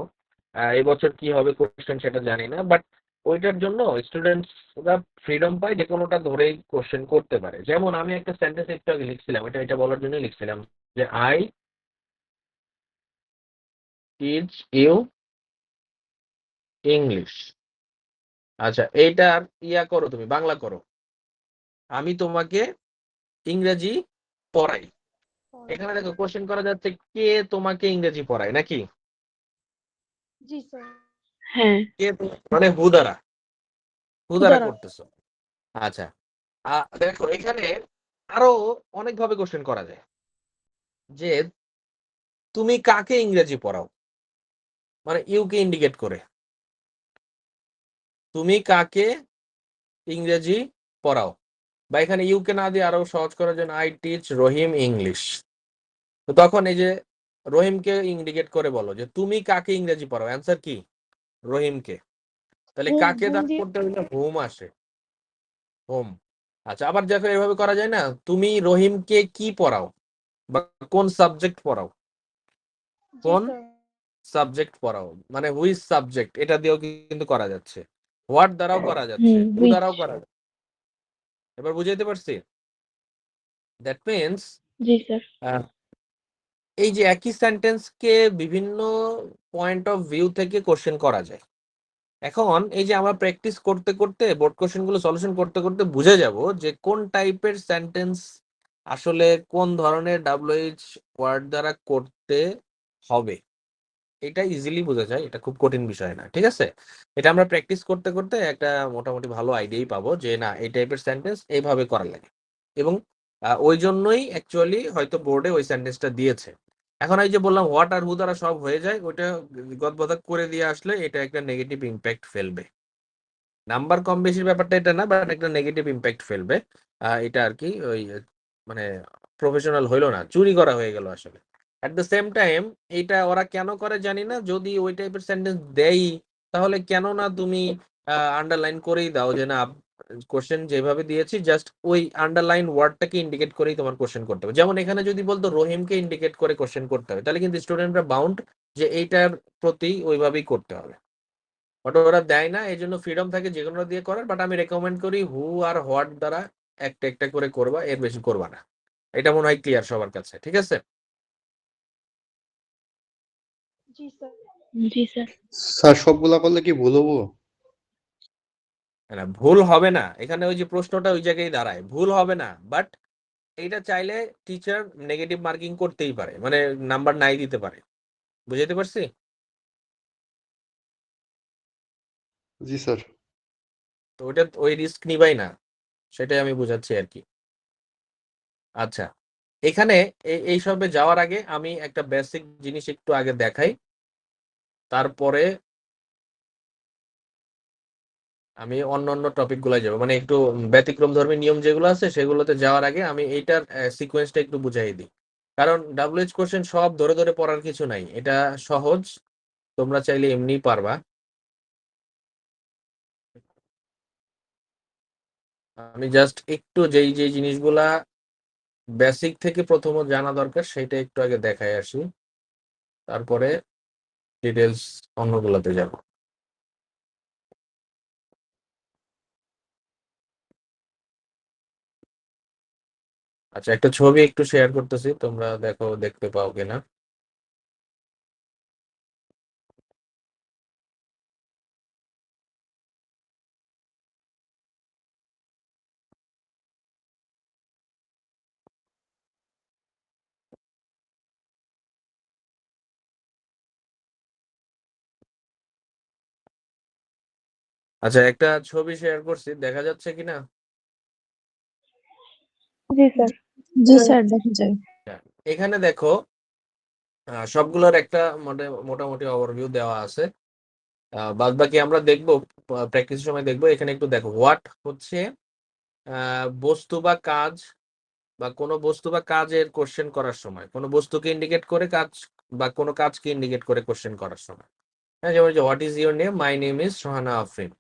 এবছর কি হবে কোশ্চেন সেটা জানি না, বাট ওইটার জন্য স্টুডেন্টসরা ফ্রিডম পায়, যে কোনোটা ধরেই কোশ্চেন করতে পারে। যেমন আমি একটা সেন্টেন্স একটু আগে লিখছিলাম, এটা এটা বলার জন্য লিখছিলাম যে আই টিচ ইউ ইংলিশ। আচ্ছা, এইটার ইয়া করো, তুমি বাংলা করো, আমি তোমাকে ইংরেজি পড়াই। এখানে দেখো কোশ্চেন করা যাচ্ছে কে তোমাকে ইংরেজি পড়ায়, নাকি জি স্যার। হ্যাঁ, কে মানে হু দ্বারা, হু দ্বারা উদারা। করতেছো। আচ্ছা, দেখো এখানে আরো অনেকভাবে কোশ্চেন করা যায় যে তুমি কাকে ইংরেজি পড়াও, মানে ইউকে ইন্ডিকেট করে তুমি কাকে ইংরেজি পড়াও, বা এখানে ইউকে না দিয়ে আরো সহজ করার জন্য আই টিচ রহিম ইংলিশ। তো তখন এই যে রহিমকে ইন্ডিকেট করে বলো যে তুমি কাকে ইংরেজি পড়াও, অ্যান্সার কি? রহিমকে। তাহলে হুম কাকে হুম দ্বারা দিয়ে। করতে হলে হোম আসে, হোম। আচ্ছা, আবার দেখো এভাবে করা যায় না, তুমি রহিমকে কি পড়াও বা কোন সাবজেক্ট পড়াও, জি কোন স্যার। সাবজেক্ট পড়াও, মানে হুইচ সাবজেক্ট, এটা দিয়েও কিন্তু করা যাচ্ছে, হোয়াট দ্বারাও করা যাচ্ছে, হু হুইচ। দ্বারাও করা যাচ্ছে। এবার বুঝাইতে পারছি? That means G sir. এই যে একই সেন্টেন্সকে বিভিন্ন পয়েন্ট অফ ভিউ থেকে কোশ্চেন করা যায়। এখন এই যে আমরা প্র্যাকটিস করতে করতে বোর্ড কোশ্চেন গুলো সলিউশন করতে করতে বুঝে যাব যে কোন টাইপের সেন্টেন্স আসলে কোন ধরনের ডাব্লিউএইচ ওয়ার্ড দ্বারা করতে হবে। এটা ইজিলি বোঝা যায়, এটা খুব কঠিন বিষয় না, ঠিক আছে? এটা আমরা প্র্যাকটিস করতে করতে একটা মোটামুটি ভালো আইডিয়াই পাবো যে না এই টাইপের সেন্টেন্স এইভাবে করা লাগে। এবং ওই জন্যই অ্যাকচুয়ালি হয়তো বোর্ডে ওই সেন্টেন্সটা দিয়েছে। এখন এই যে বললাম হোয়াট আর হু দ্বারা সব হয়ে যায়, ওইটা গদবাদা করে দিয়ে আসলে এটা একটা নেগেটিভ ইম্প্যাক্ট ফেলবে। নাম্বার কম বেশির ব্যাপারটা এটা না, বাট একটা নেগেটিভ ইম্প্যাক্ট ফেলবে। এটা আর কি ওই মানে প্রফেশনাল হইলো না, চুরি করা হয়ে গেল আসলে। অ্যাট দ্য সেম টাইম এটা ওরা কেন করে জানি না, যদি ওই টাইপের সেন্টেন্স দেই তাহলে কেন না তুমি আন্ডারলাইন করেই দাও যে না, কোশ্চেন যেভাবে দিয়েছি জাস্ট ওই আন্ডারলাইন ওয়ার্ডটাকে ইন্ডিকেট করেই তোমার কোশ্চেন করতে হবে। যেমন এখানে যদি বলতো রহিমকে ইন্ডিকেট করে কোশ্চেন করতে হবে, তাহলে কিন্তু স্টুডেন্টরা বাউন্ড যে এইটার প্রতি ওইভাবেই করতে হবে। বাট ওরা দেয় না, এই জন্য ফ্রিডম থাকে যে কোনো দিয়ে করার। বাট আমি রেকমেন্ড করি হু আর হোয়াট দ্বারা একটা একটা করে করবা, এর বেশি করবা না। এটা মনে হয় ক্লিয়ার সবার কাছে, ঠিক আছে? জি স্যার। জি স্যার। স্যার সবগুলা করলে কি ভুল হবো? না, ভুল হবে না, এখানে ওই যে প্রশ্নটা ওই জায়গায় দাঁড়ায়, ভুল হবে না। বাট এইটা চাইলে টিচার নেগেটিভ মার্কিং করতেই পারে, মানে নাম্বার নাই দিতে পারে। বুঝাইতে পারছি? জি স্যার। তো ওইটা ওই রিস্ক নিবাই না, সেটাই আমি বুঝাচ্ছি আর কি। আচ্ছা, এখানে এই সবে যাওয়ার আগে আমি একটা বেসিক জিনিস একটু আগে দেখাই, তারপরে আমি অন্য টপিক গুলো যাবো, মানে একটু ব্যতিক্রম ধর্মী নিয়ম যেগুলো আছে সেগুলোতে যাওয়ার আগে আমি এইটার সিকোয়েন্সটা একটু বুঝাই দিই। কারণ ডাব্লিউএইচ কোশ্চেন সব ধরে ধরে পড়ার কিছু নাই, এটা সহজ, তোমরা চাইলে এমনি পারবা। আমি জাস্ট একটু যেই যেই জিনিসগুলা বেসিক থেকে প্রথমত জানা দরকার সেটা একটু আগে দেখাই আসি, তারপরে ডিটেলস অন্যগুলোতে যাব। আচ্ছা, একটা ছবি একটু শেয়ার করতেছি, তোমরা দেখো দেখতে পাও কিনা। আচ্ছা, একটা ছবি শেয়ার করছি, দেখা যাচ্ছে কিনা? জি স্যার। জি স্যার, দেখা যায়। এখানে দেখো সবগুলোর একটা মোটামুটি ওভারভিউ দেওয়া আছে। বাদ বাকি আমরা দেখবো, প্র্যাকটিসের সময় দেখবো। এখানে একটু দেখো, হোয়াট হচ্ছে বস্তু বা কাজ, বা কোনো বস্তু বা কাজের কোশ্চেন করার সময় কোনো বস্তুকে ইন্ডিকেট করে কাজ, বা কোনো কাজকে ইন্ডিকেট করে কোশ্চেন করার সময়। হ্যাঁ, যেমন what is your name, my name is Sohana Afrin.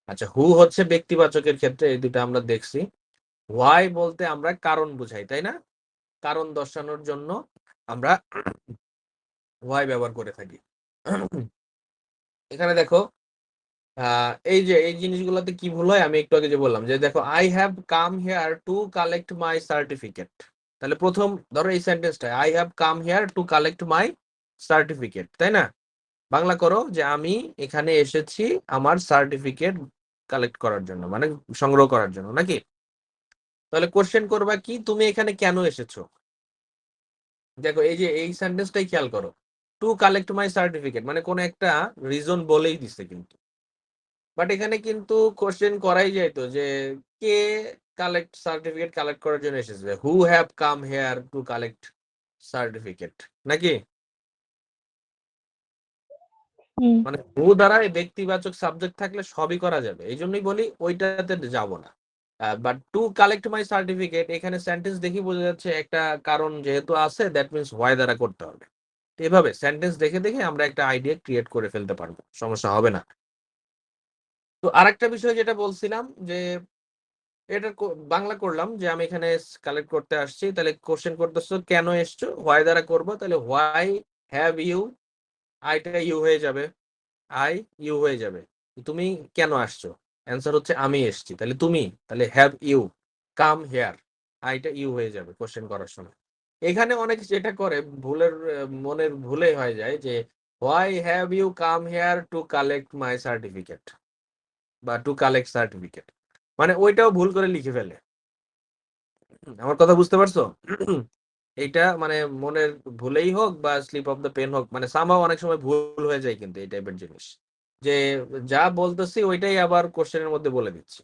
আচ্ছা, হু হচ্ছে ব্যক্তিবাচকের ক্ষেত্রে, এই দুটো আমরা দেখছি। হোয়াই বলতে আমরা কারণ বুঝাই, তাই না? কারণ দর্শানোর জন্য আমরা হোয়াই ব্যবহার করে থাকি। এখানে দেখো এই যে এই জিনিসগুলোতে কি ভুল হয়, আমি একটু আগে যে বললাম যে দেখো, I have come here to collect my certificate. তাহলে প্রথম ধরো এই সেন্টেন্সটা, I have come here to collect my certificate, তাই না? বাংলা করো যে আমি এখানে এসেছি আমার সার্টিফিকেট কালেক্ট করার জন্য, মানে সংগ্রহ করার জন্য, নাকি? তাহলে কোশ্চেন করবা কি, তুমি এখানে কেন এসেছো? দেখো এই যে এই সেন্টেন্সটাই খেয়াল করো, টু কালেক্ট মাই সার্টিফিকেট মানে কোন একটা রিজন বলেই দিছে কিন্তু। বাট এখানে কিন্তু কোশ্চেন করাই যাইতো যে কে কালেক্ট সার্টিফিকেট কালেক্ট করার জন্য এসেছে, who have come here to collect certificate, নাকি? হুম। মানে হু দ্বারা ব্যক্তিবাচক সাবজেক্ট থাকলে সবই করা যাবে, এই জন্যই বলি ওইটাতে যাব না। But two collect my certificate, এখানে সেন্টেন্স দেখি বোঝা যাচ্ছে একটা কারণ যেহেতু আছে, দ্যাট মিনস হোয়াই দ্বারা করতে হবে। এভাবে সেন্টেন্স দেখে দেখে আমরা একটা আইডিয়া ক্রিয়েট করে ফেলতে পারবো, সমস্যা হবে না। তো আরেকটা বিষয় যেটা বলছিলাম যে এটা বাংলা করলাম যে আমি এখানে কালেক্ট করতে আসছি, তাহলে কোশ্চেন করতেছো কেন এসছো, হোয়াই দ্বারা করবো, তাহলে হোয়াই হ্যাভ ইউ, আইটা ইউ হয়ে যাবে, আই ইউ হয়ে যাবে। তুমি কেন আসছো, অ্যান্সার হচ্ছে আমি এসছি, তাহলে তুমি, তাহলে হ্যাভ ইউ কাম হেয়ার, আইটা ইউ হয়ে যাবে কোশ্চেন করার সময়। এখানে অনেক যেটা করে ভুলের মনের ভুলে হয়ে যায় যে why have you come here to collect my certificate বা টু কালেক্ট সার্টিফিকেট, মানে ওইটাও ভুল করে লিখে ফেলে। আমার কথা বুঝতে পারছো? এইটা মানে মনের ভুলেই হোক বা স্লিপ অফ দ্য পেন হোক, মানে সামহাও অনেক সময় ভুল হয়ে যায় কিন্তু এই টাইপের জিনিস, যে যা বলতেছি ওইটাই আবার কোশ্চেনের মধ্যে বলে দিচ্ছি।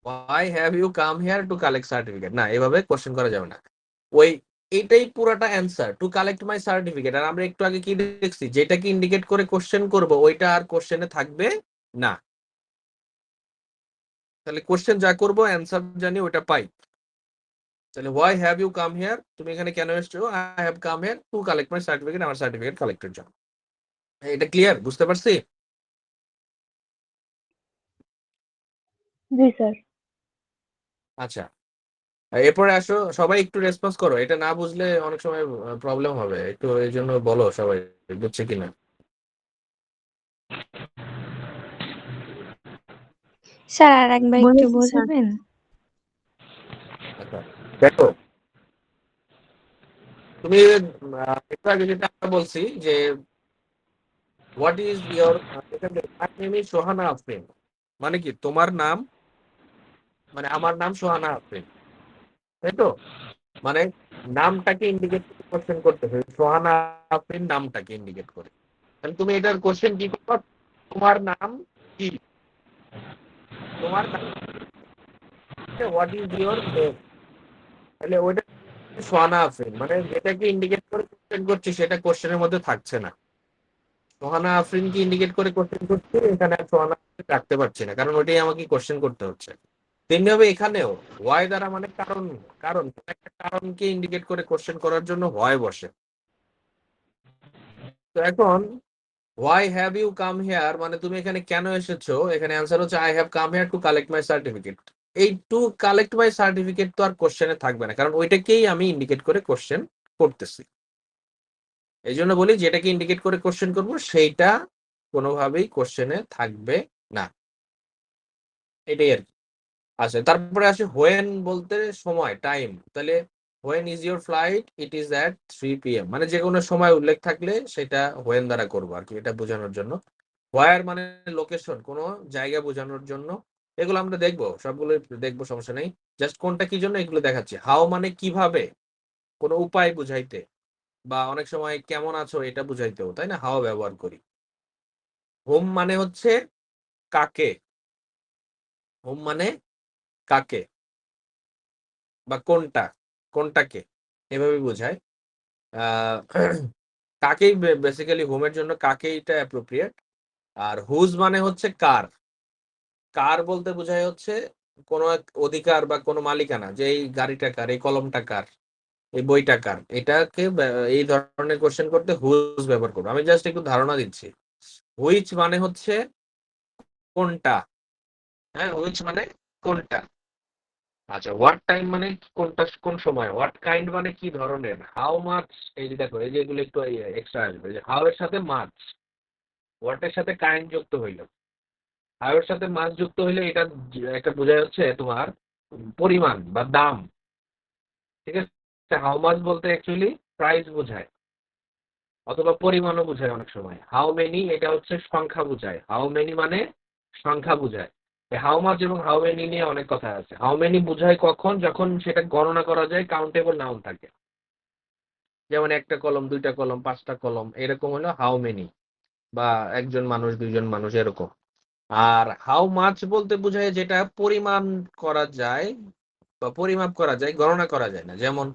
why have you come here to collect certificate, না এভাবে কোশ্চেন করা যাবে না। ওই এইটাই পুরাটা answer, to collect my certificate. আর আমরা একটু আগে কি দেখছি, যেটাকে ইন্ডিকেট করে কোশ্চেন করব ওইটা আর কোশ্চেনে থাকবে না। তাহলে কোশ্চেন যা করবো অ্যান্সার জানি ওটা পাই। তাহলে why have you come here, তুমি এখানে কেন এসছো? I have come here to collect my certificate, আমার সার্টিফিকেট কালেক্টের জন্য। এটা ক্লিয়ার, বুঝতে পারছি? জি স্যার। আচ্ছা, এরপরে আসো, সবাই একটু রেসপন্স করো, এটা না বুঝলে অনেক সময় প্রবলেম হবে, একটু এই জন্য বলো সবাই বুঝছে কিনা। স্যার আর একবার একটু বুঝেছি স্যার। বোঝাবেন? আচ্ছা দেখো, তুমি একটু আগে যেটা আমরা বলছি যে what is your, my name is Sohana Afrin, মানে কি তোমার নাম, মানে আমার নাম সোহানা আফরিন, তাই তো? মানে নামটাকে ইন্ডিকেট করে কোশ্চেন করতে হবে, সোহানা আফরিন নামটাকে ইন্ডিকেট করে। তাহলে তুমি এটার কোশ্চেন কি করবে? তোমার নাম কি, তোমার নাম হোয়াট ইজ ইয়োর নেম, তাহলে ওইটা সোহানা আফরিন, মানে যেটাকে ইন্ডিকেট করে কোশ্চেন করছি সেটা কোশ্চেনের মধ্যে থাকছে না। সোহানা আফরিনকে ইন্ডিকেট করে কোশ্চেন করছি, এখানে আর সোহানা আফরিন রাখতে পারছি না, কারণ ওইটাই আমাকে কোশ্চেন করতে হচ্ছে। তেমনি হবে এখানেও, ওয়াই দ্বারা মানে কারণ, কারণ একটা কারণকে ইন্ডিকেট করে কোশ্চেন করার জন্য হোয়াই বসে। তো এখন why have you come here মানে তুমি এখানে কেন এসেছো, এখানে অ্যান্সার হচ্ছে I have come here to collect my certificate. এই টু কালেক্ট মাই সার্টিফিকেট তো আর কোশ্চেনে থাকবে না, কারণ ওইটাকেই আমি ইন্ডিকেট করে কোশ্চেন করতেছি। এই জন্য বলি যেটাকে ইন্ডিকেট করে কোশ্চেন করব সেইটা কোনোভাবেই কোশ্চেনে থাকবে না, এটাই আর কি। আচ্ছা, তারপরে আসে হোয়েন বলতে সময়, টাইম। তাহলে when is your flight, it is at 3 PM, মানে যে কোনো সময় উল্লেখ থাকলে সেটা হোয়েন দ্বারা করবো আর কি, এটা বোঝানোর জন্য। হোয়ার মানে লোকেশন, কোনো জায়গা বোঝানোর জন্য। এগুলো আমরা দেখবো, সবগুলো দেখবো, সমস্যা নেই। জাস্ট কোনটা কি জন্য এগুলো দেখাচ্ছি। হাউ মানে কিভাবে, কোনো উপায় বুঝাইতে, বা অনেক সময় কেমন আছো এটা বুঝাইতেও, তাই না, হাও ব্যবহার করি। হোম মানে হচ্ছে কাকে, হোম মানে কাকে বা কোনটা, কোনটাকে এভাবে বোঝায়। আহ, কাকেই বেসিক্যালি হোমের জন্য কাকেইটা অ্যাপ্রোপ্রিয়েট। আর হুজ মানে হচ্ছে কার, কার বলতে বোঝায় হচ্ছে কোনো এক অধিকার বা কোনো মালিকানা, যে এই গাড়িটা কার, এই কলমটা কার, এই বইটা কার, এটাকে এই ধরনের কোশ্চেন করতে হুজ ব্যবহার করবো। আমি জাস্ট একটু ধারণা দিচ্ছি। হুইচ মানে হচ্ছে কোনটা, হ্যাঁ, হুইচ মানে কোনটা। আচ্ছা, হোয়াট টাইম মানে কোনটা, কোন সময়। হোয়াট কাইন্ড মানে কি ধরনের। হাউ মাছ, এই যে দেখো, এই যে এগুলো একটু এক্সট্রা আসবে, যে হাউ এর সাথে মাছ, হোয়াট এর সাথে কাইন্ড যুক্ত হইলো, হাউ এর সাথে মাছ যুক্ত হইলে এটা একটা বোঝা যাচ্ছে তোমার পরিমাণ বা দাম, ঠিক আছে। হাউ মাছ বলতে অ্যাকচুয়ালি প্রাইস বোঝায়, অথবা পরিমাণও বোঝায় অনেক সময়। হাউ মেনি এটা হচ্ছে সংখ্যা বোঝায়, হাউ মেনি মানে সংখ্যা বোঝায়। হাউ মাচ এবং হাউ মেনি নিয়ে অনেক কথা আছে। হাউ মেনি বোঝায় কখন, যখন সেটা গণনা করা যায়, কাউন্টেবল নাউন থাকে, যেমন একটা কলম, দুইটা কলম, পাঁচটা কলম, এরকম হলো হাউ মেনি, বা একজন মানুষ, দুইজন মানুষ, এরকম। আর হাউ মাছ বলতে বোঝায় যেটা পরিমাণ করা যায় বা পরিমাপ করা যায়, গণনা করা যায় না। যেমন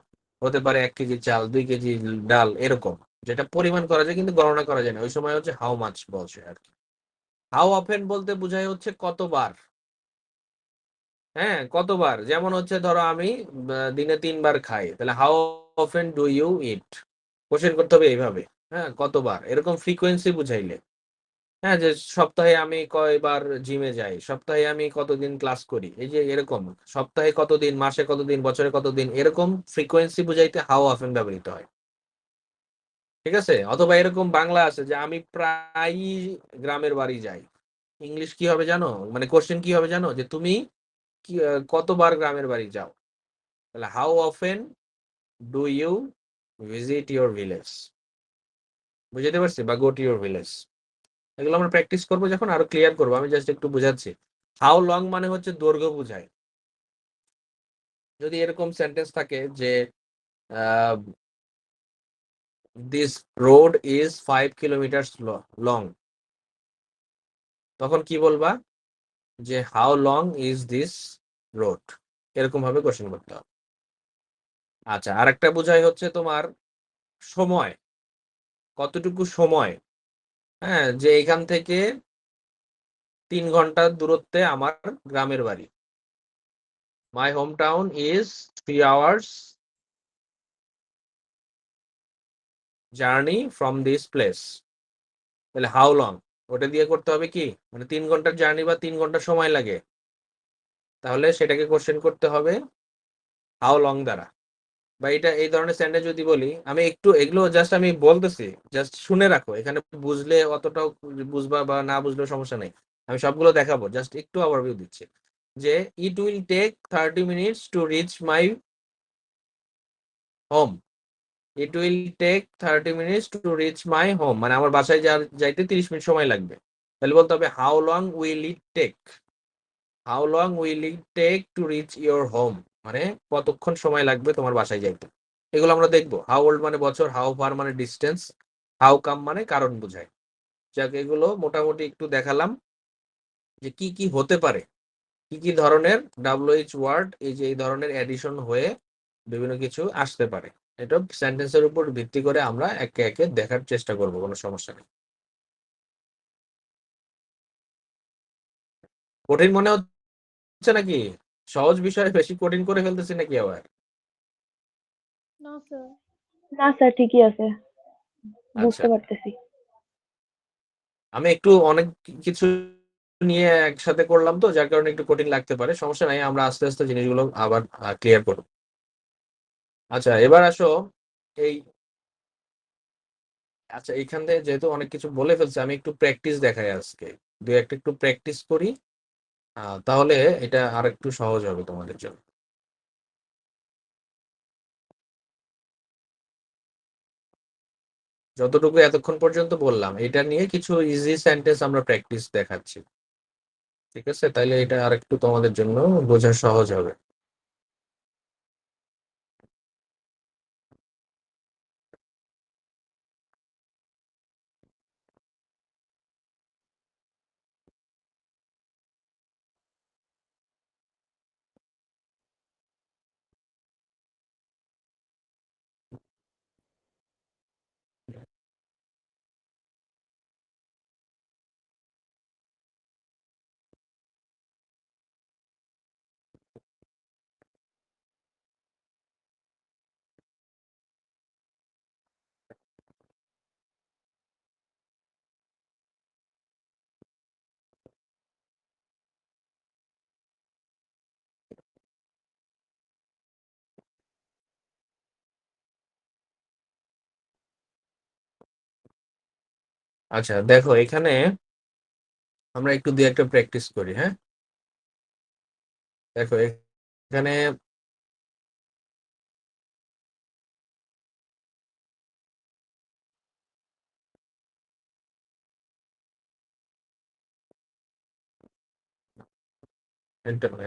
হতে পারে 1 কেজি চাল, 2 কেজি ডাল, এরকম যেটা পরিমাণ করা যায় কিন্তু গণনা করা যায় না, ওই সময় হচ্ছে হাউ মাছ বলছে আর কি। হাউ অফেন বলতে বোঝায় হচ্ছে কতবার, হ্যাঁ কতবার। যেমন হচ্ছে ধরো আমি দিনে 3 বার খাই, তাহলে how often do you eat, question করতে হবে এইভাবে, হ্যাঁ কতবার, এরকম ফ্রিকোয়েন্সি বুঝাইলে। হ্যাঁ, যে সপ্তাহে আমি কয়বার জিমে যাই, সপ্তাহে আমি কতদিন ক্লাস করি, এই যে এরকম, সপ্তাহে কতদিন, মাসে কতদিন, বছরে কতদিন, এরকম ফ্রিকোয়েন্সি বুঝাইতে হাউ অফেন ব্যবহৃত হয়, ঠিক আছে। অথবা এরকম বাংলা আছে যে আমি প্রায়ই গ্রামের বাড়ি যাই, ইংলিশ কি হবে জানো, মানে কোশ্চেন কি হবে জানো, যে তুমি কি কতবার গ্রামের বাড়ি যাও, তাহলে how often do you visit your village, বুঝতে পারছি, বা গো টু ইউর ভিলেজ। এগুলো আমরা প্র্যাকটিস করবো যখন, আরো ক্লিয়ার করবো, আমি জাস্ট একটু বুঝাচ্ছি। হাউ লং মানে হচ্ছে দৈর্ঘ্য বুঝায়। যদি এরকম সেন্টেন্স থাকে যে this road is 5 kilometre long, তখন কি বলবা, যে how long is this road, এরকম ভাবে কোশ্চেন করতে হবে। আচ্ছা, আরেকটা বোঝাই হচ্ছে তোমার সময়, কতটুকু সময়, হ্যাঁ, যে এখান থেকে 3 ঘন্টার দূরত্বে আমার গ্রামের বাড়ি, My hometown is 3 hours journey from this place. তাহলে হাউ লং ওটা দিয়ে করতে হবে কি, মানে 3 ঘন্টার জার্নি বা 3 ঘন্টা সময় লাগে, তাহলে সেটাকে কোশ্চেন করতে হবে হাউ লং দ্বারা। বা এটা এই ধরনের সেন্টেন্স যদি বলি, আমি একটু এগুলো জাস্ট আমি বলতেছি, জাস্ট শুনে রাখো, এখানে বুঝলে অতটাও বুঝবা বা না বুঝলেও সমস্যা নেই, আমি সবগুলো দেখাবো, জাস্ট একটু ওভারভিউ দিচ্ছি। যে it will take 30 minutes to reach my home. It will take 30 minutes to reach my home, মানে আমার বাসায় যাইতে 30 মিনিট সময় লাগবে। তাহলে বলতে হবে how long will it take, how long will it take to reach your home, মানে কতক্ষণ সময় লাগবে তোমার বাসায় যাইতে। এগুলো আমরা দেখবো। হাউ ওল্ড মানে বছর, হাউ ফার মানে ডিস্টেন্স, হাউ কাম মানে কারণ বোঝায়। যাক, এগুলো মোটামুটি একটু দেখালাম যে কি কি হতে পারে, কি কি ধরনের WH ওয়ার্ড এই যে এই ধরনের এডিশন হয়ে বিভিন্ন কিছু আসতে পারে। এটা সেন্টেন্সের উপর ভিত্তি করে আমরা একে একে দেখার চেষ্টা করব, কোনো সমস্যা নেই। কঠিন মনে হচ্ছে নাকি? সহজ বিষয়ে বেশি কঠিন করে ফেলতেছি নাকি আবার? No, sir. না স্যার, ঠিকই আছে, আচ্ছা, বুঝতে পারতেছি। আমি একটু অনেক কিছু নিয়ে একসাথে করলাম তো, যার কারণে একটু কঠিন লাগতে পারে, সমস্যা নাই, আমরা আস্তে আস্তে জিনিসগুলো আবার ক্লিয়ার করব। আচ্ছা, এবার আসো এই, আচ্ছা এইখান থেকে যেহেতু অনেক কিছু বলে ফেলছে, আমি একটু প্র্যাকটিস দেখাই আজকে, দুই একটা একটু প্র্যাকটিস করি, তাহলে এটা আর একটু সহজ হবে তোমাদের জন্য। যতটুকু এতক্ষণ পর্যন্ত বললাম, এটা নিয়ে কিছু ইজি সেন্টেন্স আমরা প্র্যাকটিস দেখাচ্ছি, ঠিক আছে? তাইলে এটা আর একটু তোমাদের জন্য বোঝা সহজ হবে। আচ্ছা দেখো, এখানে আমরা একটু দুই একটা প্র্যাকটিস করি, হ্যাঁ? দেখো এখানে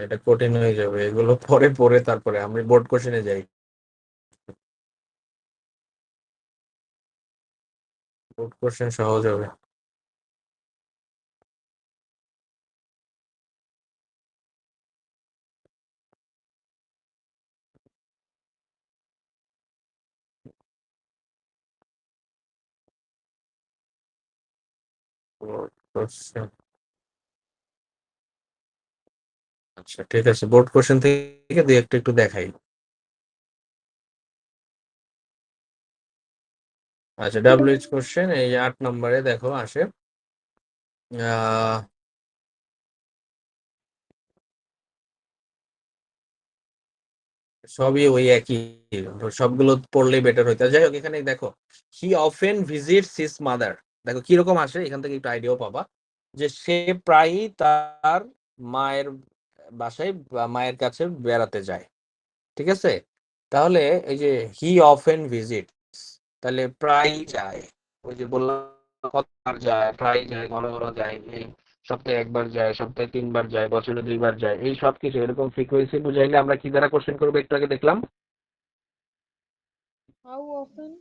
এটা কঠিন হয়ে যাবে, এগুলো পরে পরে তারপরে আমি বোর্ড কোশ্চেনে যাই। বোর্ড কোশ্চেন সহজ হবে। বোর্ড কোশ্চেন, আচ্ছা ঠিক আছে, বোর্ড কোশ্চেন থেকে দুই একটা একটু দেখাই। আচ্ছা, WH কোশ্চেন এই 8 নম্বরে দেখো আসে, সবই ওই একই, সবগুলো পড়লেই বেটার হইতো। যাই হোক, এখানে দেখো হি অফেন ভিজিটস হিজ মাদার, দেখো কিরকম আসে, এখান থেকে একটু আইডিয়াও পাবা যে সে প্রায়ই তার মায়ের বাসায় বা মায়ের কাছে বেড়াতে যায়, ঠিক আছে? তাহলে এই যে হি অফেন ভিজিটস, তাহলে প্রায় যায়, ওই যে বললাম কতবার যায়, প্রায় যায়, ঘন ঘন যায়, এই সপ্তাহে একবার যায়, সপ্তাহে 3 বার যায়, বছরে 2 বার যায়, এই সব কিছু এরকম ফ্রিকোয়েন্সি বুঝাইলে আমরা কি দ্বারা কোশ্চেন করবো একটু আগে দেখলাম, How often?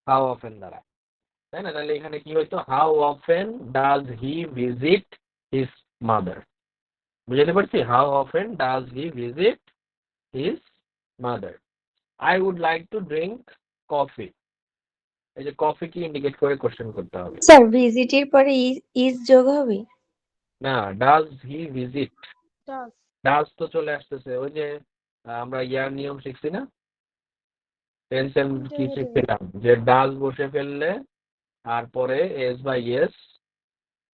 হাউ অফেন দ্বারা, তাই না? তাহলে এখানে কি হইতো, how often does he visit his mother, বুঝাতে পারছি? How often does he visit his mother. I would like to drink coffee, এই যে কফি কি ইন্ডিকেট করে কোশ্চেন করতে হবে। স্যার ভিজিটের পরে ইজ যোগ হবে? না, does he visit, Does. Does তো চলে আসতেছে, ওই যে আমরা ইয়ার নিয়ম শিখছি না, টেন্সের কি Interrogative. শিখছিলাম, যে ডাজ বসে ফেললে আর পরে এস বা ইয়েস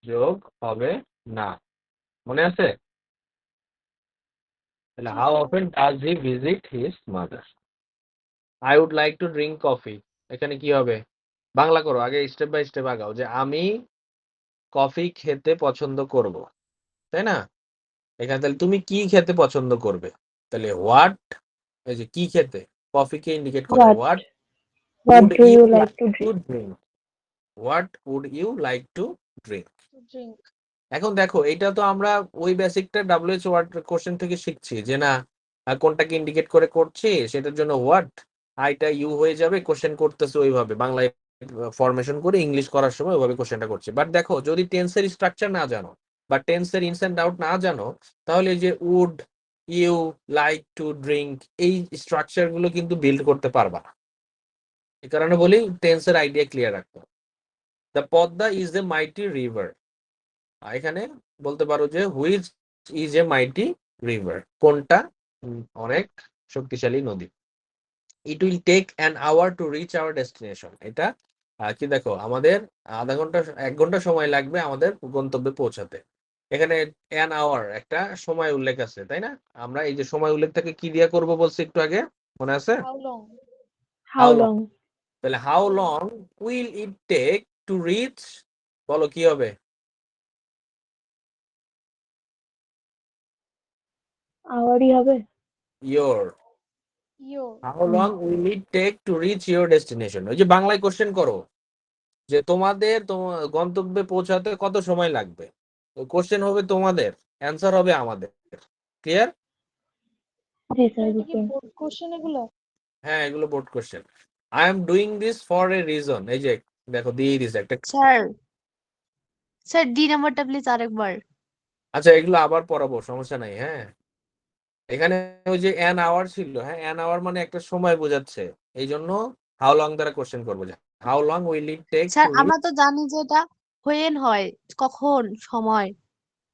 যোগ হবে না, মনে আছে? তাহলে জি, how sir. Often does he visit his mother? I would like to drink coffee, এখানে কি হবে? বাংলা করো আগে, স্টেপ বাই স্টেপ আগাও, যে আমি কফি খেতে পছন্দ করব, তাই না? এখানে তাহলে তুমি কি খেতে পছন্দ করবে? তাহলে হোয়াট, এই যে কি খেতে, কফিকে ইন্ডিকেট করে, What what What would do you you like like to to drink? Drink, what would you like to drink. To drink. এখন দেখো এটা তো আমরা ওই বেসিকটা ডাব্লিউএইচ ওয়ার্ড কোশ্চেন থেকে শিখছি, যে না কোনটাকে ইন্ডিকেট করে করছি, সেটার জন্য হোয়াট, আইটা ইউ হয়ে যাবে, কোশ্চেন করতেছে ওইভাবে বাংলায় ফরমেশন করে, ইংলিশ করার সময় ওইভাবে কোশ্চেনটা করছে। বাট দেখো যদি টেন্সের স্ট্রাকচার না জানো বা টেন্সের ইনস এন্ড আউট না জানো, তাহলে এই যে would you like to drink, এই স্ট্রাকচার গুলো কিন্তু বিল্ড করতে পারবা না। এই কারণে বলি টেন্সের আইডিয়া ক্লিয়ার রাখতে হবে। The Padma is a mighty river, এখানে বলতে পারো যে which is a mighty river, কোনটা অনেক শক্তিশালী নদী। It will take an hour to reach our destination, এটা কি দেখো আমাদের আধা ঘন্টা 1 ঘন্টা সময় লাগবে আমাদের গন্তব্যে পৌঁছাতে। এখানে অ্যান আওয়ার একটা সময় উল্লেখ আছে, তাই না? আমরা এই যে সময় উল্লেখটাকে কি দিয়ে করব বলছি একটু আগে, মনে আছে? How long? How How long? long? তাহলে how long will it take to reach, বলো কি হবে? Hourই হবে। Your Your. How long will it take to reach your destination. ওই যে বাংলায় কোশ্চেন করো যে তোমাদের গন্তব্যে পৌঁছাতে কত সময় লাগবে, কোশ্চেন হবে তোমাদের, অ্যান্সার হবে আমাদের। ক্লিয়ার? জি স্যার স্যার, এটা কি বুঝলাম। বোর্ড কোশ্চেন এগুলো? হ্যাঁ, এগুলো board question. I am doing this for a reason, এই যে দেখো দিয়ে দিছে একটা। স্যার স্যার ডি নাম্বারটা প্লিজ আরেকবার। আচ্ছা এগুলো আবার পড়াবো, সমস্যা নাই। হ্যাঁ, এখানে ওই যে অ্যান আওয়ার ছিল, হ্যাঁ অ্যান আওয়ার মানে একটা সময় বোঝাচ্ছে, এই জন্য হাউ লং দ্বারা কোশ্চেন করবো, যে how long will it take sir to আমরা রিচ। তো জানি যে এটা হোয়েন হয়, কখন, সময়।